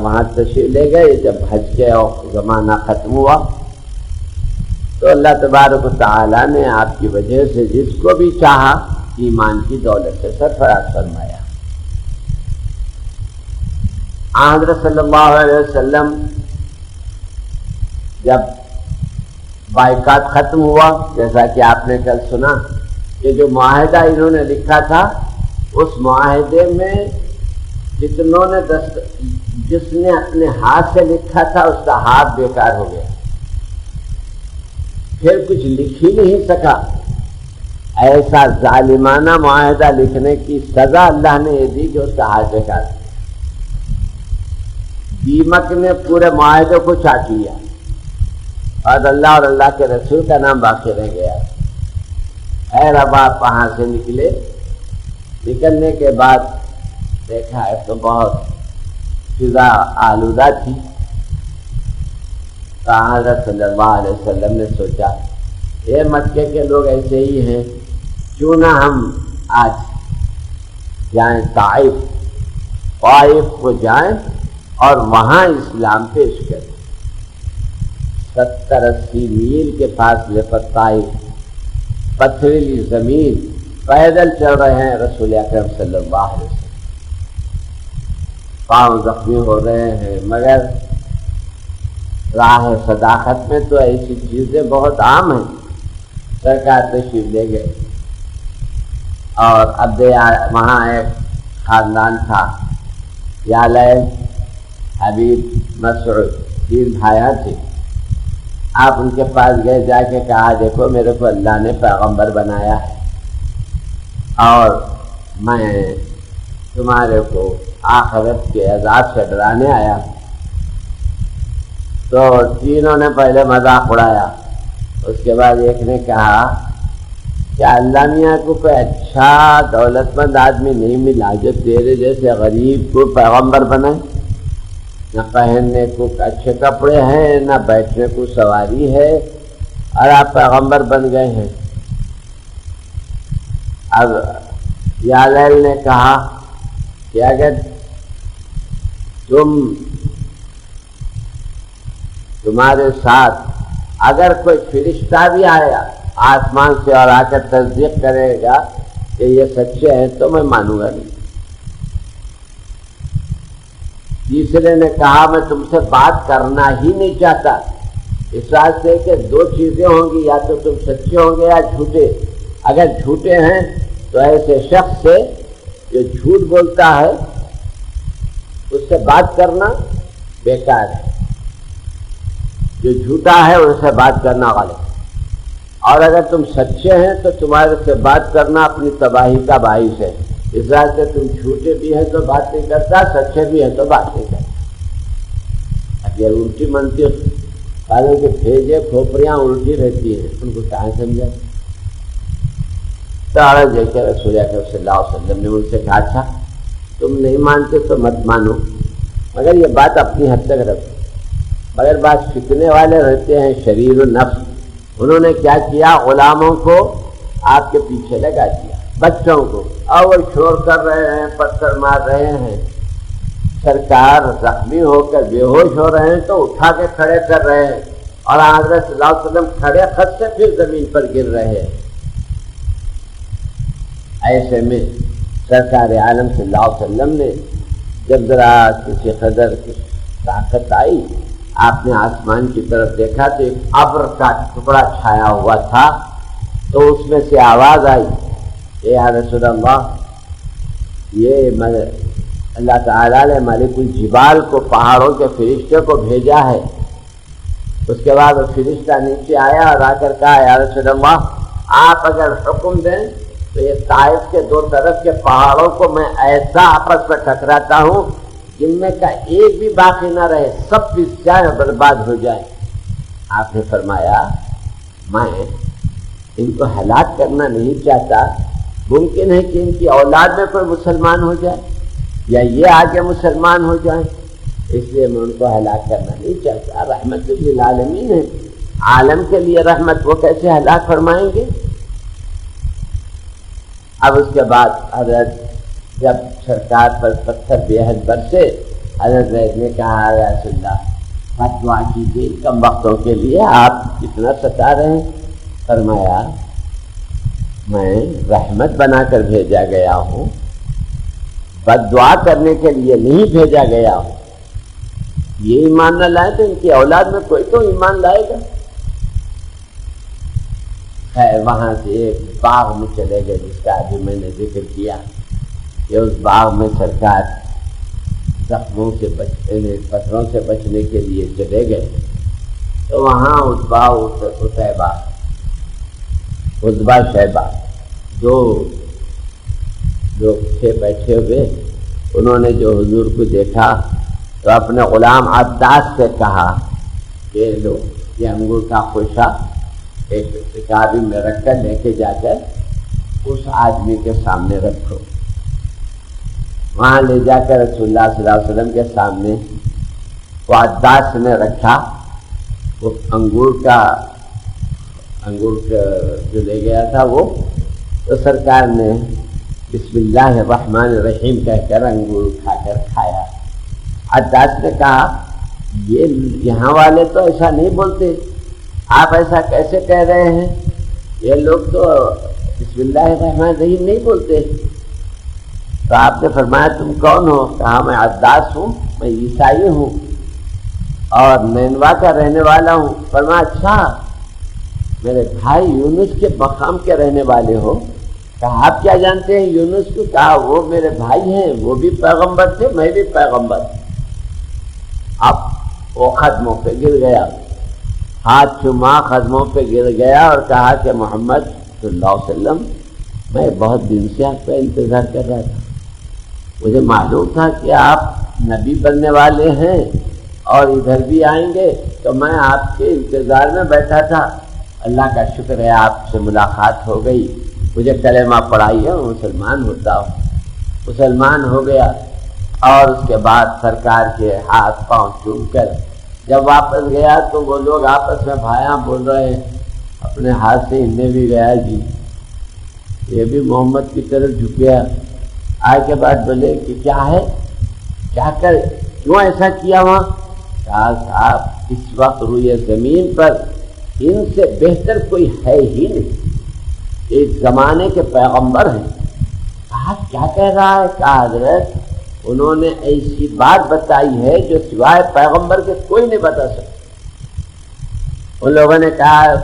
وہاں تشریف لے گئے. جب حج کے زمانہ ختم ہوا تو اللہ تبارک و تعالیٰ نے آپ کی وجہ سے جس کو بھی چاہا ایمان کی دولت سے سرفراز فرمایا. حضرت صلی اللہ علیہ وسلم جب بائیکاٹ ختم ہوا, جیسا کہ آپ نے کل سنا کہ جو معاہدہ انہوں نے لکھا تھا اس معاہدے میں جتنوں نے جس نے اپنے ہاتھ سے لکھا تھا اس کا ہاتھ بیکار ہو گیا, پھر کچھ لکھ ہی نہیں سکا. ایسا ظالمانہ معاہدہ لکھنے کی سزا اللہ نے یہ دی کہ اس کا ہاتھ بیکار. دیمک نے پورے معاہدے کو چاٹ لیا اور اللہ اور اللہ کے رسول کا نام باقی رہ گیا. خیر اب آپ وہاں سے نکلے. نکلنے کے بعد دیکھا ہے تو بہت فضا آلودہ تھی. تو حضرت صلی اللہ علیہ وسلم نے سوچا یہ مکے کے لوگ ایسے ہی ہیں, کیوں نہ ہم آج جائیں طائف کو جائیں اور وہاں اسلام پیش کریں. 70-80 میل کے فاصلے پر طائف, پتھریلی زمین, پیدل چل رہے ہیں رسول اکرم صلی اللہ علیہ وسلم، پاؤں زخمی ہو رہے ہیں، مگر راہ صداقت میں تو ایسی چیزیں بہت عام ہیں۔ سرکار تشریف لے گئے اور اب وہاں ایک خاندان تھا، یعلیل، حبیب، مسعود، 3 بھائیاں تھے۔ آپ ان کے پاس گئے، جا کے کہا دیکھو میرے کو اللہ نے پیغمبر بنایا ہے اور میں تمہارے کو آخرت کے عذاب سے ڈرانے آیا۔ تو تینوں نے پہلے مذاق اڑایا، اس کے بعد ایک نے کہا کہ اللہ میاں کو کوئی اچھا دولت مند آدمی نہیں ملا جو تیرے جیسے غریب کو پیغمبر بنائے؟ نہ پہننے کو اچھے کپڑے ہیں، نہ بیٹھنے کو سواری ہے، اور آپ پیغمبر بن گئے ہیں۔ اب یعلیل نے کہا کہ اگر تمہارے ساتھ اگر کوئی فرشتہ بھی آیا آسمان سے اور آ کر تصدیق کرے گا کہ یہ سچے ہیں تو میں مانوں گا نہیں۔ تیسرے نے کہا میں تم سے بات کرنا ہی نہیں چاہتا، اس واسطے کہ 2 چیزیں ہوں گی، یا تو تم سچے ہوں گے یا جھوٹے۔ اگر جھوٹے ہیں تو ایسے شخص سے جو جھوٹ بولتا ہے اس سے بات کرنا بیکار ہے، جو جھوٹا ہے اس سے بات کرنا غلط ہے۔ اور اگر تم سچے ہیں تو تمہارے سے بات کرنا اپنی تباہی کا باعث ہے، اس وجہ سے تم جھوٹے بھی ہیں تو بات نہیں کرتا، سچے بھی ہیں تو بات نہیں کرتا۔ اب یہ الٹی منطق والوں کے بھیجے کھوپڑیاں الٹی رہتی ہیں، ان کو کہاں سمجھا؟ تو دیکھ کے رسول اکرم صلی اللہ علیہ وسلم نے ان سے کہا اچھا تم نہیں مانتے تو مت مانو، مگر یہ بات اپنی حد تک رکھو۔ مگر بات فتنے والے رہتے ہیں شریر النفس، انہوں نے کیا کیا، غلاموں کو آپ کے پیچھے لگا دیا، بچوں کو، اور وہ شور کر رہے ہیں، پتھر مار رہے ہیں، سرکار زخمی ہو کر بے ہوش ہو رہے ہیں تو اٹھا کے کھڑے کر رہے ہیں، اور حضرت صلی اللہ علیہ وسلم کھڑے خط سے پھر زمین پر گر رہے ہیں۔ ایسے میں سرکار عالم صلی اللہ علیہ وسلم نے جب ذرا کسی قدر طاقت آئی، آپ نے آسمان کی طرف دیکھا تو ایک ابر کا ٹکڑا چھایا ہوا تھا، تو اس میں سے آواز آئی کہ یا رسول اللہ، یہ اللہ تعالیٰ نے ملک الجبال کو، پہاڑوں کے فرشتے کو بھیجا ہے۔ اس کے بعد وہ فرشتہ نیچے آیا اور آ کر کہا یا رسول اللہ، آپ اگر حکم دیں تو یہ طائف کے 2 طرف کے پہاڑوں کو میں ایسا آپس میں ٹکراتا ہوں جن میں کا ایک بھی باقی نہ رہے، سب پس جائیں، برباد ہو جائیں۔ آپ نے فرمایا میں ان کو ہلاک کرنا نہیں چاہتا، ممکن ہے کہ ان کی اولاد میں کوئی مسلمان ہو جائے یا یہ آگے مسلمان ہو جائیں، اس لیے میں ان کو ہلاک کرنا نہیں چاہتا۔ رحمت للعالمین ہے، عالم کے لیے رحمت، وہ کیسے ہلاک فرمائیں گے؟ اب اس کے بعد حضرت جب سرکار پر پتھر بے حد برسے، حضرت زید نے کہا یا رسول اللہ فتوا کیجیے، کم وقتوں کے لیے آپ کتنا ستا رہے ہیں؟ فرمایا میں رحمت بنا کر بھیجا گیا ہوں، بد دعا کرنے کے لیے نہیں بھیجا گیا ہوں۔ یہ ایمان نہ لائے تو ان کی اولاد میں کوئی تو ایمان لائے گا۔ خیر وہاں سے ایک باغ میں چلے گئے جس کا ابھی میں نے ذکر کیا کہ اس باغ میں سرکار زخموں سے بچنے، پتھروں سے بچنے کے لیے چلے گئے، تو وہاں عتبہ شیبہ دو لوگ تھے بیٹھے ہوئے، انہوں نے جو حضور کو دیکھا تو اپنے غلام عباس سے کہا کہ لو یہ انگور کا خوشہ ایک رکابی میں رکھ کر لے کے جا کر اس آدمی کے سامنے رکھو۔ وہاں لے جا کر رسول اللہ صلی اللہ علیہ وسلم کے سامنے وہ عباس نے رکھا، وہ انگور کا جو لے گیا تھا وہ، تو سرکار نے بسم اللہ الرحمن الرحیم کہہ کر انگور اٹھا کر کھایا۔ عباس نے کہا یہ یہاں والے تو ایسا نہیں بولتے، آپ ایسا کیسے کہہ رہے ہیں؟ یہ لوگ تو بسم اللہ الرحمن الرحیم نہیں بولتے. تو آپ نے فرمایا تم کون ہو؟ کہا میں عداس ہوں، میں عیسائی ہوں اور نینوا کا رہنے والا ہوں. فرمایا اچھا میرے بھائی یونس کے مقام کے رہنے والے ہو. کہا آپ کیا جانتے ہیں یونس کو؟ کہا وہ میرے بھائی ہیں، وہ بھی پیغمبر تھے، میں بھی پیغمبر. اب وہ قدموں پہ گر گیا، ہاتھ چوما، قدموں پہ گر گیا اور کہا کہ محمد صلی اللہ علیہ وسلم میں بہت دن سے آپ کا انتظار کر رہا تھا. مجھے معلوم تھا کہ آپ نبی بننے والے ہیں اور ادھر بھی آئیں گے، تو میں آپ کے انتظار میں بیٹھا تھا. اللہ کا شکر ہے آپ سے ملاقات ہو گئی، مجھے کلمہ پڑھائی ہے، مسلمان ہوتا ہوں. مسلمان ہو گیا اور اس کے بعد سرکار کے ہاتھ پاؤں چوم کر جب واپس گیا تو وہ لوگ آپس میں بھائیاں بول رہے ہیں، اپنے ہاتھ سے ہلنے بھی گیا جی، یہ بھی محمد کی طرف جھک گیا. آئے کے بعد بولے کہ کیا ہے، کیا کر، کیوں ایسا کیا وہاں؟ کہا صاحب اس وقت روئے زمین پر ان سے بہتر کوئی ہے ہی نہیں، ایک زمانے کے پیغمبر ہیں. کہا کیا کہہ رہا ہے؟ کہا حضرت انہوں نے ایسی بات بتائی ہے جو سوائے پیغمبر کے کوئی نہیں بتا سکتا. ان لوگوں نے کہا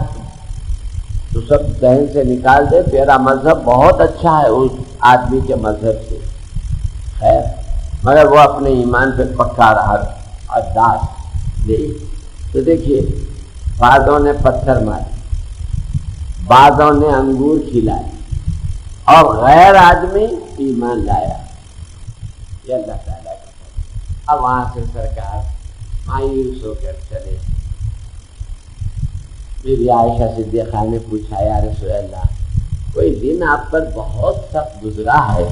تو سب ذہن سے نکال دے، تیرا مذہب بہت اچھا ہے اس آدمی کے مذہب سے، خیر مگر وہ اپنے ایمان پہ پکا رہا اور داس نہیں. تو دیکھیے بعضوں نے پتھر مارے، بعضوں نے انگور کھلائے اور غیر آدمی ایمان لایا. یہ اللہ تعالیٰ کا. اب وہاں سے سرکار مایوس ہو کر چلے. میری عائشہ صدیقہ نے پوچھا یا رسول اللہ کوئی دن آپ پر بہت سخت گزرا ہے،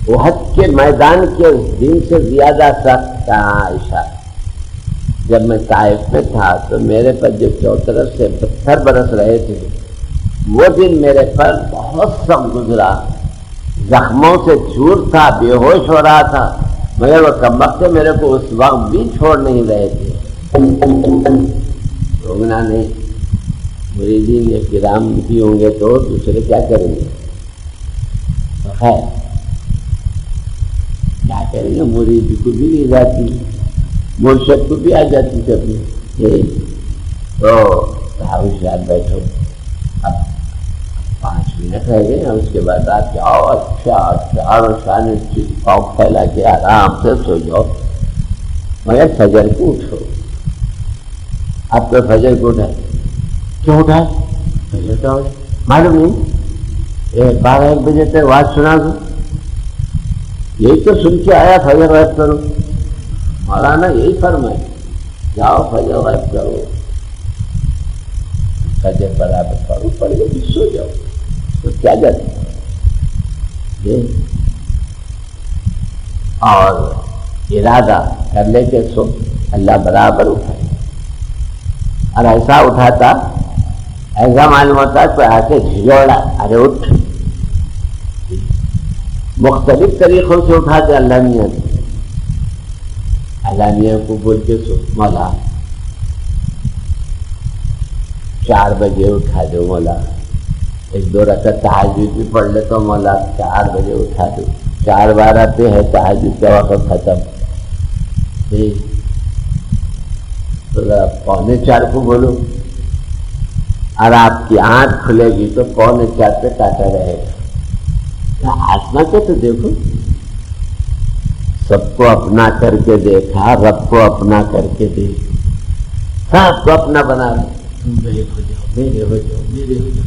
احد کے میدان کے دن سے زیادہ سخت؟ کہا عائشہ جب میں طائف میں تھا تو میرے پر جو چوطرف سے پتھر برس رہے تھے وہ دن میرے پر بہت سخت گزرا، زخموں سے چور تھا، بے ہوش ہو رہا تھا، مگر وہ کمبخت میرے کو اس وقت بھی چھوڑ نہیں رہے تھے. روگنا نہیں، مریدین یا کرام بھی ہوں گے تو دوسرے کیا کریں گے؟ خیر کیا کریں گے، مرید کو بھی نہیں جاتی، مرشد کو بھی آ جاتی کبھی. تو ہوشیار بیٹھو، اب 5 منٹ رہ گئے، اس کے بعد آپ جاؤ اچھا اور شان پاؤں پھیلا کے آرام سے سو جاؤ، مگر فجر کو اٹھو. آپ کو فجر کو اٹھائے، کیوں اٹھائے؟ فجر کا معلوم نہیں، 12-1 بجے تک آواز سنا دو، یہی تو سن کے آیا فجر غائب کرو. مولانا یہی فرمائے جاؤ فجر غائب کرو، فجر برابر پڑھو، پڑھ کے سو جاؤ، تو کیا جاتا ہے. اور ارادہ کر لے کے سو، اللہ برابر اٹھائے. اور ایسا اٹھاتا، ایسا معلوم ہوتا کوئی آ کے جھجوڑا، ارے اٹھ. مختلف طریقوں سے اٹھاتے، اللہ میاں کو بول کے سو، مولا 4 بجے اٹھا دو، مولا 1-2 رکعت تہجد بھی پڑھ لے تو مولا 4 بجے اٹھا دو. 4:12 پہ ہے تہجد کا وقت ختم، 3:45 کو بولو، اور آپ کی آنکھ کھلے گی تو 3:45 پہ کاٹا رہے گا. آسما کے تو دیکھو، سب کو اپنا کر کے دیکھا، رب کو اپنا کر کے دیکھ، سب کو اپنا بنا رہے، تم میرے ہو جاؤ، میرے ہو جاؤ، میرے ہو جاؤ.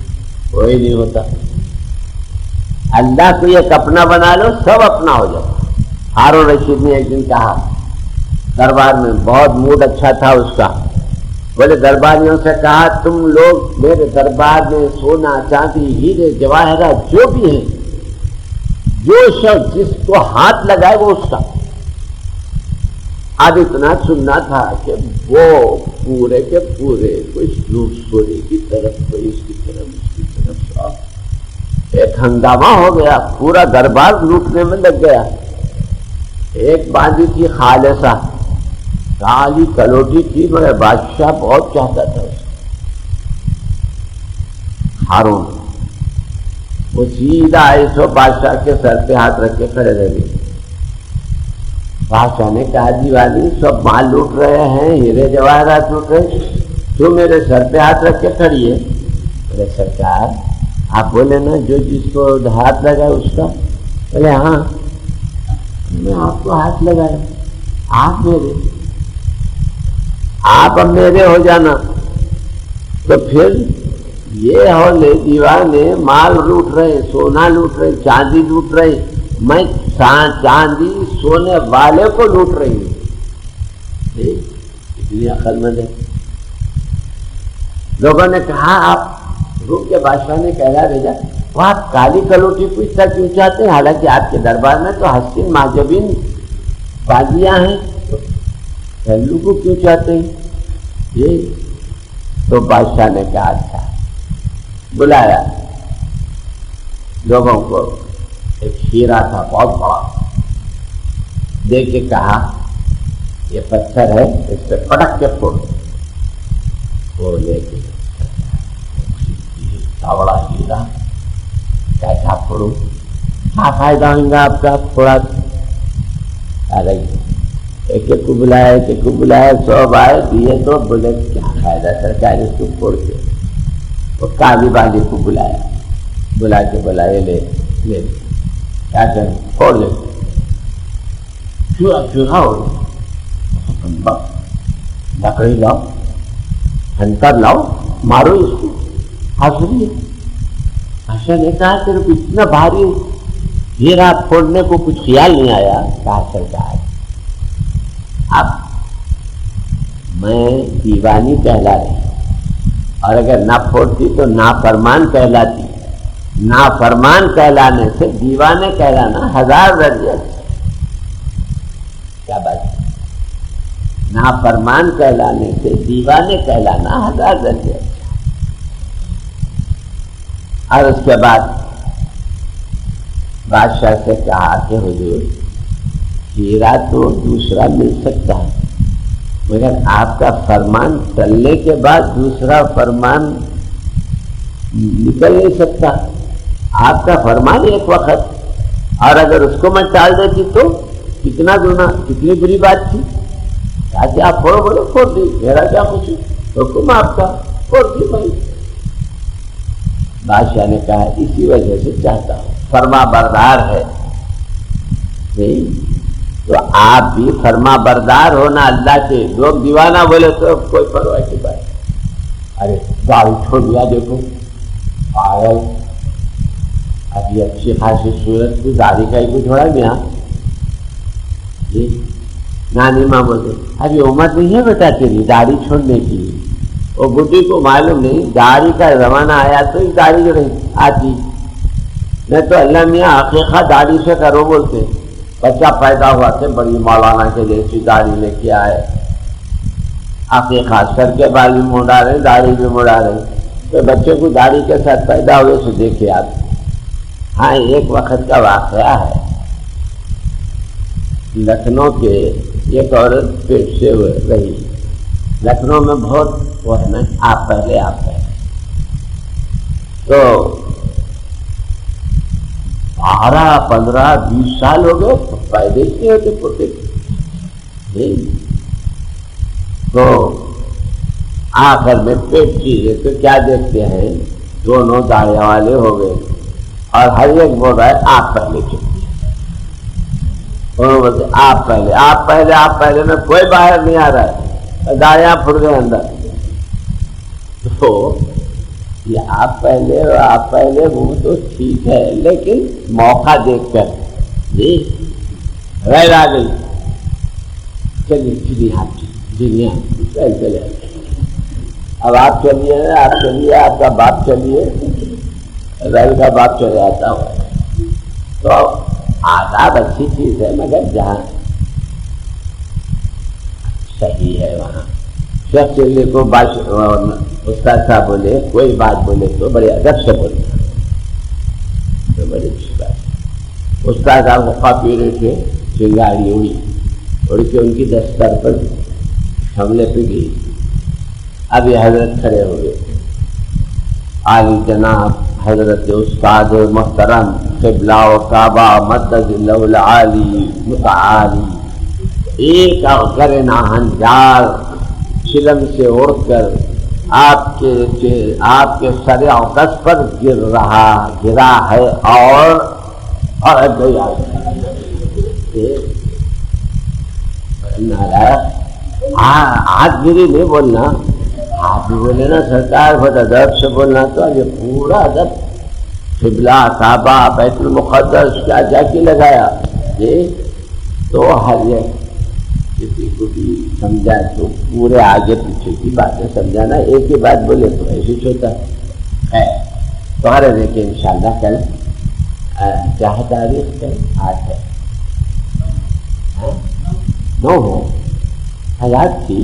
کوئی نہیں ہوتا. اللہ کو ایک اپنا بنا لو، سب اپنا ہو جاؤ. ہارون رشید نے ایک دن کہا دربار میں، بہت موڈ اچھا تھا اس کا، بولے درباریوں سے کہا تم لوگ میرے دربار میں سونا چاندی ہیرے جواہرات جو بھی ہیں، جو شخص جس کو ہاتھ لگائے وہ اس کا. اب اتنا سننا تھا کہ وہ پورے کے پورے کوئی سونے کی طرف، کوئی اس کی طرف، اس کی طرف، ایک ہنگامہ ہو گیا، پورا دربار لوٹنے میں لگ گیا. ایک باندھی تھی خالصہ، کالی کلوٹی تھی، مگر بادشاہ بہت چاہتا تھا اس. ہارون وہ سیدھا ایسو بادشاہ کے سر پہ ہاتھ رکھ کے کھڑے رہ گئے. بادشاہ نے کہا دیوانی سب مال لوٹ رہے ہیں, ہیرے جواہرات لوٹ رہے, تو میرے سر پہ ہاتھ رکھ کے کھڑی ہے. بولے سرکار آپ بولے نا جو جس کو ہاتھ لگا اس کا. بولے ہاں میں آپ کو ہاتھ لگایا, آپ میرے, آپ اب میرے ہو جانا. تو پھر یہ ہو لے دیوانے مال لوٹ رہے, سونا لوٹ رہے, چاندی لوٹ رہے, میں چاندی سونے والے کو لوٹ رہی ہوں. اتنی عقل مند ہے. لوگوں نے کہا آپ روم کے بادشاہ نے کہہ بھیجا وہ آپ کالی کلوٹی پوچھتا کیوں چاہتے ہیں, حالانکہ آپ کے دربار میں تو حسین معجبین بازیاں ہیں, تو پہلو کو کیوں چاہتے ہیں یہ. تو بادشاہ نے کہا اچھا, بلایا لوگوں کو. ایک ہیرا تھا بہت بڑا, دیکھ کے کہا یہ پتھر ہے, اس پہ پٹک کے پھوڑ. وہ لے کے بڑا ہیرا کیسا پھوڑوں, کیا فائدہ ہوگا آپ کا تھوڑا. ایک ایک کو بلایا, ایک ایک کو بلایا, سب آئے دیے تو بولے کیا فائدہ سرکار اس کو پھوڑ کے. وہ کالی بالی کو بلایا, بلا کے بلائے لے لے کیا کریں پھوڑ لے. چورا چورا ہو لکڑی لاؤ, ہنٹر لاؤ, مارو اس کو. حاضری ہے. بادشاہ نے کہا صرف اتنا بھاری ہیرا پھوڑنے کو کچھ خیال نہیں آیا. کہا سرکار اب میں دیوانی کہلا رہی, اور اگر نہ پھوڑتی تو نافرمان کہلاتی. نافرمان کہلانے سے دیوانے کہلانا 1000 درجے. کیا بات ہے, نافرمان کہلانے سے دیوانے کہلانا 1000 درجے. اور اس کے بعد بادشاہ سے کہا کہ حضور ہیرا تو دوسرا مل سکتا ہے, مگر آپ کا فرمان ٹلنے کے بعد دوسرا فرمان نکل نہیں سکتا. آپ کا فرمان ایک وقت, اور اگر اس کو میں ٹال دیتی تو کتنا گنا, کتنی بری بات تھی. کہ آپ پھوڑو, بولو پھوڑ دی, میرا کیا کچھ حکم آپ کا, پھوڑ دی بھائی. بادشاہ نے کہا اسی وجہ سے چاہتا ہوں, فرما بردار ہے نہیں تو آپ بھی فرما بردار ہونا اللہ کے. لوگ دیوانہ بولے تو کوئی پرواہ کی بات. ارے گاڑی چھوڑ دیا, دیکھو پاگل, ابھی اچھی خاصی صورت کی داڑھی کا ہی چھوڑا گیا. نانی ماں بولتے ابھی عمر نہیں ہے بیٹا تیری داڑھی چھوڑنے کی. وہ بڈھی کو معلوم نہیں داڑھی کا زمانہ آیا تو ہی داڑھی جو رہی آتی, نہیں تو اللہ میاں عقیقہ داڑھی سے کرو بولتے. بچہ پیدا ہوا تھے بڑی مولانا کے جیسی داڑھی نے کیا ہے, عقیقہ سر کے بال بھی مڑا رہے, داڑھی بھی مڑا رہے. تو بچے کو داڑھی کے ساتھ پیدا ہوئے سے دیکھے آپ. ہاں ایک وقت کا واقعہ ہے, لکھنؤ کے ایک عورت پیٹ سے رہی. لکھنؤ میں بہت وہ ہے نا, آپ پہلے تو 12, 15, 20 سال ہو گئے پیدا نہیں ہوتے پوتے. تو آخر میں پیٹ چیزیں تو کیا دیکھتے ہیں, دونوں داڑھی والے ہو گئے, اور ہر ایک بول رہا ہے آپ پہلے چلتے. آپ پہلے, آپ پہلے, آپ پہلے میں کوئی باہر نہیں آ رہا ہے, داڑیاں پھٹ گئے اندر. تو یہ آپ پہلے اور آپ پہلے وہ تو ٹھیک ہے, لیکن موقع دیکھ کر جی ریل آ گئی. چلیے چلیے آپ چلیے, چلے اب آپ چلیے, آپ چلیے, آپ کا باپ چلیے, ریل کا باپ چلے آتا ہوا. تو آداب اچھی چیز ہے, مگر جہاں صحیح ہے وہاں شخص کو استاد صاحب بولے کوئی بات بولے تو بڑے ادب سے بولتا, تو بڑی اچھی بات. استاد صاحب وقفہ پی رہے تھے, چنگاڑی اڑ کے ان کی دستر پر حملے پہ گئی. اب یہ حضرت کھڑے ہو گئے, عالی جناب حضرت استاد محترم قبلہ و کعبہ مدد اللہ العالی متعالی ایک اگر ناہنجار چلم سے اڑ کر آپ کے سر اقدس پر گرا ہے اور ہاتھ گیری نہیں بولنا، ہاتھ بھی بولے نا سرکار، بہت ادب سے بولنا، تو یہ پورا ادب قبلہ کعبہ بیت المقدس کیا جا کے لگایا یہ تو ہر کسی کو بھی سمجھا تو پورے آگے پیچھے کی باتیں سمجھانا، ایک ہی بات بولے تو ایسے ہوتا ہے۔ تو ہر دیکھیں انشاءاللہ کل کیا تاریخ ہے؟ آج ہے 9 ہے، حیات تھی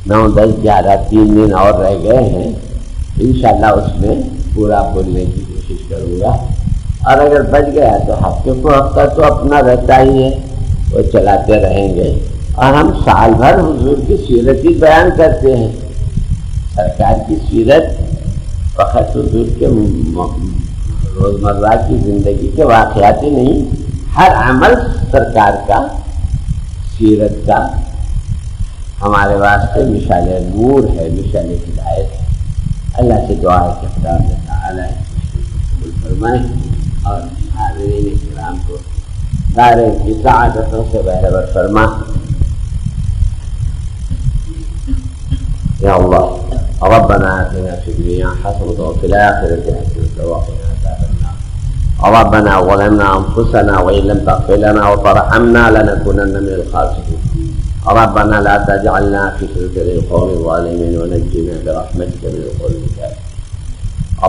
9 10 11 3 دن اور رہ گئے ہیں، انشاءاللہ اس میں پورا بولنے کی کوشش کروں گا، اور اگر بچ گیا تو ہفتے کو ہفتہ تو اپنا رہتا ہی ہے، وہ چلاتے رہیں گے، اور ہم سال بھر حضور کی سیرت ہی بیان کرتے ہیں، سرکار کی سیرت فقط حضور کے روزمرہ کی زندگی کے واقعات ہی نہیں، ہر عمل سرکار کا سیرت کا ہمارے واسطے مثال نور ہے، مثال ہدایت ہے۔ اللہ سے دعا ہے کہ خدا تعالیٰ قبول فرمائے اور حاضرین کرام کو دارین کی سعادتوں سے بہرور فرما۔ یا اللہ ربنا آتنا فی الدنیا حسنة وفی الآخرة حسنة وقنا عذاب النار۔ ربنا ظلمنا أنفسنا وإن لم تغفر لنا وترحمنا لنكونن من الخاسرين۔ ربنا لا تجعلنا فتنة للقوم الظالمين ونجنا برحمتك من القوم الكافرين۔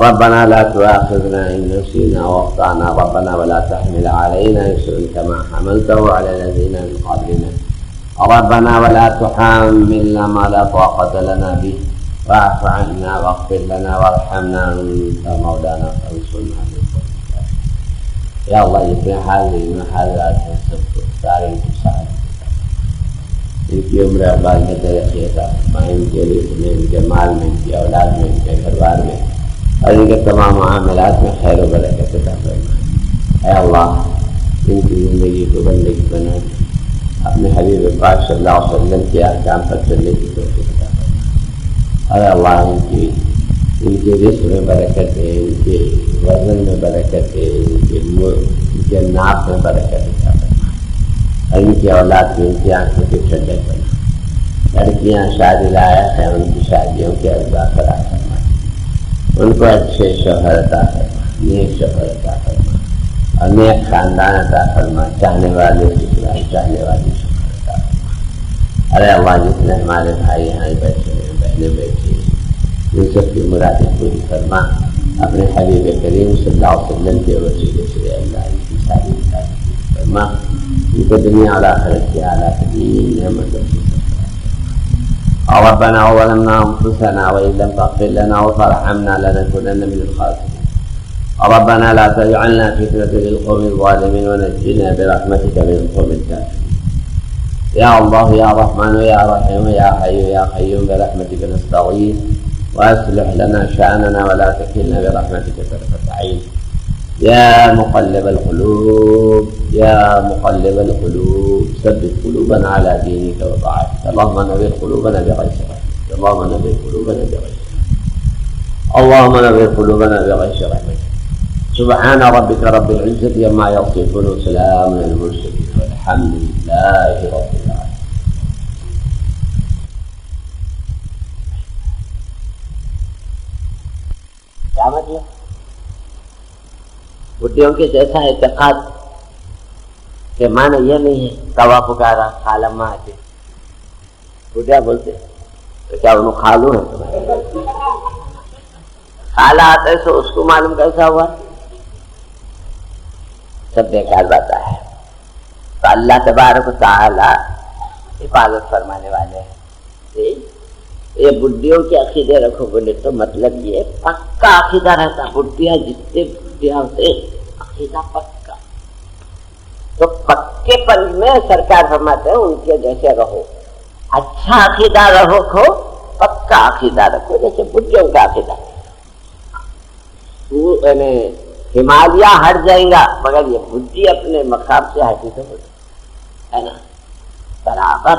ربنا لا تؤاخذنا إن نسينا وأخطأنا، ربنا ولا تحمل علينا إصرا كما حملته على الذين من قبلنا، ربنا ولا تحملنا ما لا طاقة لنا به، واعف عنا واغفر لنا وارحمنا أنت مولانا فانصرنا على القوم الكافرين۔ یا اللہ جتنے حاضرین حاضرات ہیں سب کو سارے کی سعادت، ان کی عمر اقبال میں ترقی عطا فرما، ان کے رزق میں، ان کے مال میں، ان کی اولاد میں، ان کے گھر بار میں، اور ان کے تمام معاملات میں خیر و برکت عطا فرما۔ اے اللہ ان کی زندگی کو بندگی بنا اپنے حبیب پاک صلی اللہ علیہ وسلم کے احکام پر چلنے کی توفیق عطا فرما۔ اے اللہ ان کے رزق میں برکت ہے، ان کے وزن میں برکت ہے، ان کے ناپ میں برکت عطا فرما، اور ان کی اولاد کی ان کی آنکھوں کے ٹھنڈک بنا۔ لڑکیاں شادی لائق ہیں، ان کی شادیوں کے اسباب فراہم فرما، ان کو اچھے شوہر عطا فرما، نیک شوہر عطا فرما، اور نیک خاندان عطا فرما، چاہنے والے سسرال، چاہنے والی شوہر عطا فرما۔ ارے اللہ جتنے ہمارے بھائی یہاں بیٹھے ہیں، بہنیں بیٹھی ہیں، ان سب کی مرادیں پوری فرما، اپنے حبیب کریم صلی اللہ علیہ وسلم کے وسیلے سے اللہ ان کی ساری مرادیں فرما، ان کو دنیا اور آخرت کی اعلیٰ ترین نعمتوں سے ربنا ظلمنا أنفسنا وإن لم تغفر لنا وترحمنا لنكونن من الخاسرين۔ ربنا لا تجعلنا فتنة للقوم الظالمين ونجنا برحمتك من القوم الكافرين۔ يا الله يا رحمن يا رحيم يا حي يا قيوم برحمتك نستغيث وأصلح لنا شأننا ولا تكلنا برحمتك طرفة عين۔ يا مقلب القلوب يا مقلب القلوب ثبت قلوبنا على دينك وطاعتك، اللهم نور قلوبنا بغير رحمتك، اللهم نور قلوبنا بغير رحمتك، اللهم نور قلوبنا بغير رحمتك۔ سبحان ربك رب العزة عما يصفون وسلام على المرسلين والحمد لله رب العالمين۔ کیا مطلب؟ بڈھیوں کے جیسا اعتقاد کہ معنی یہ نہیں ہے کوا پکارا خالہ ماں آتے، بڈھیا بولتے تو کیا انہوں خالو ہے تمہارے؟ خالہ آتا ہے تو اس کو معلوم کیسا ہوا؟ سب بیکار بات ہے۔ تو اللہ تبارک و تعالی حفاظت فرمانے والے ہیں۔ یہ بڈھیوں کے عقیدے رکھو بولے تو مطلب یہ پکا عقیدہ رہتا، بڈھیا جتنے بڈھیا ہوتے عقیدہ پکا، تو پکے پن میں سرکار فرماتے ہیں ان کے جیسے رہو، اچھا عقیدہ رکھو، پکا عقیدہ رکھو، جیسے بڈھیوں کا عقیدہ۔ یعنی ہمالیہ ہٹ جائیں گا مگر یہ بدھی اپنے مقام سے ہٹی تو ہے نا برابر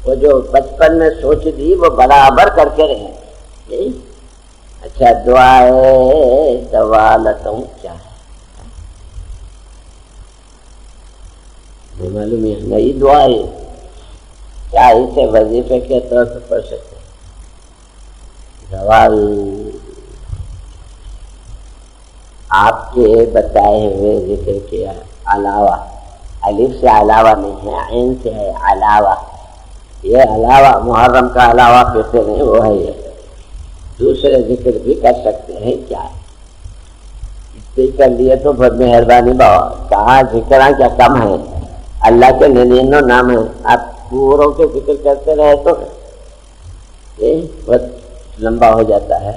وہ جو بچپن میں سوچ دی وہ برابر کر کے رہے. اچھا دعائے دوالتوں کیا ہے نہیں معلوم ہے. نئی دعا ہے کیا اسے وظیفے کے طور پر پڑھ سکتے ہیں. زوال آپ کے بتائے ہوئے ذکر کے علاوہ الف سے علاوہ نہیں ہے عین سے ہے علاوہ. یہ علاوہ محرم کا علاوہ کہتے نہیں وہ ہے یہ دوسرے ذکر بھی کر سکتے ہیں. کیا کر لیے تو بہت مہربانی بابا. کہاں ذکر کیا کم ہے اللہ کے 99 نام ہیں آپ پوروں کے ذکر کرتے رہے تو بہت لمبا ہو جاتا ہے.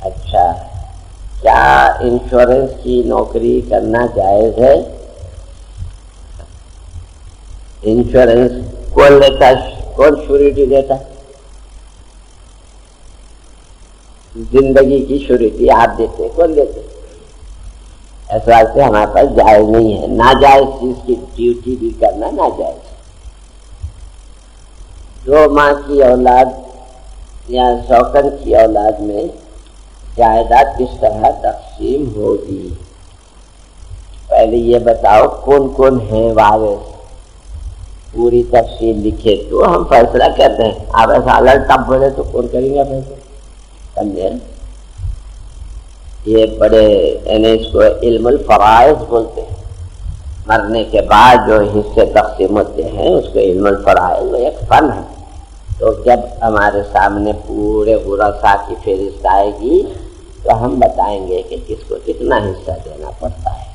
اچھا کیا انشورنس کی نوکری کرنا جائز ہے؟ انشورنس کون لیتا کون شیورٹی دیتا؟ زندگی کی شیورٹی آپ دیتے کون دیتے؟ اس واسطے ہمارے پاس جائز نہیں ہے. ناجائز چیز کی ڈیوٹی بھی کرنا ناجائز. 2 ماہ کی اولاد یا شوکن کی اولاد میں جائیداد کس طرح تقسیم ہوگی؟ پہلے یہ بتاؤ کون کون ہیں وارث. پوری تفصیل لکھے تو ہم فیصلہ کرتے ہیں. آپ ایسا الگ تب بولے تو کون کریں گے فیصلہ؟ سمجھے یہ بڑے یعنی اس کو علم الفرائض بولتے ہیں. مرنے کے بعد جو حصے تقسیم ہوتے ہیں اس کو علم الفرائض وہ ایک فن ہے. تو جب ہمارے سامنے پورے ورثاء کی فہرست آئے گی تو ہم بتائیں گے کہ کس کو کتنا حصہ دینا پڑتا ہے.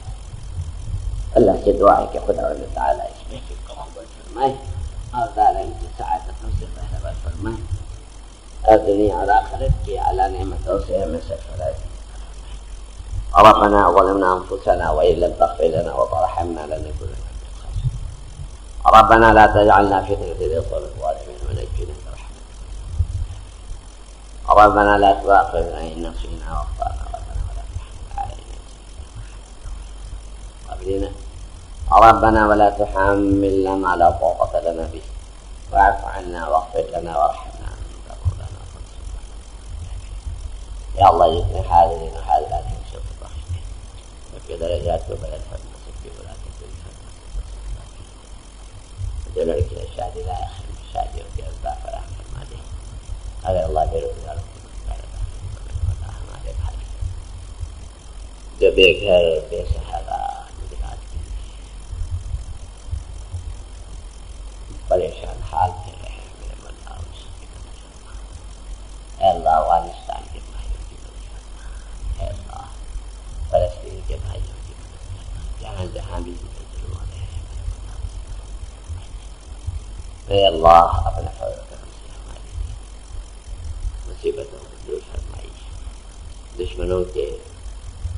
اللہ سے دعا ہے کہ خدا تعالیٰ اس میں کو قبول فرمائے اور دارین کی سعادتوں سے بہرور فرمائے اور دنیا اور آخرت کی اعلیٰ نعمتوں سے ہمیں سرفراز. ربنا ظلمنا انفسنا وان لم تغفر لنا وترحمنا لنكونن من الخاسرين. ربنا لا تجعلنا فتنة للقوم الظالمين ونجنا برحمتك. ربنا لا تؤاخذنا ان نسينا واخطانا ربنا ولا تحمل علينا قبلنا ربنا ولا تحملنا ما لا طاقة لنا به واعف عنا واغفر لنا وارحمنا انت مولانا فانصرنا. يا الله جئتنا حاضرين وحاضرات من شوق الرحمن وفي درجات وبلا الفضل سكي ولا تكل جو لڑکی شادی لا شادی کے اسباب فراہم فرما دے. اگر اللہ بے روزگاروں کو ہمارے بھائی جو بے گھر بے سہارا پریشان حال میں رہے میرے مولا ان سب کی مدد فرما. اے اللہ افغانستان کے بھائیوں کی مدد فرما. اے اللہ فلسطین کے بھائیوں کی مدد فرما. جہاں جہاں بھی ظلم ہو رہے ہیں اے اللہ اپنے فضل و کرم سے ہماری مصیبتوں کو دور فرمائی. دشمنوں کے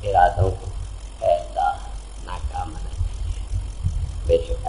ارادوں کو اے اللہ ناکام بنا دیجیے. بے شک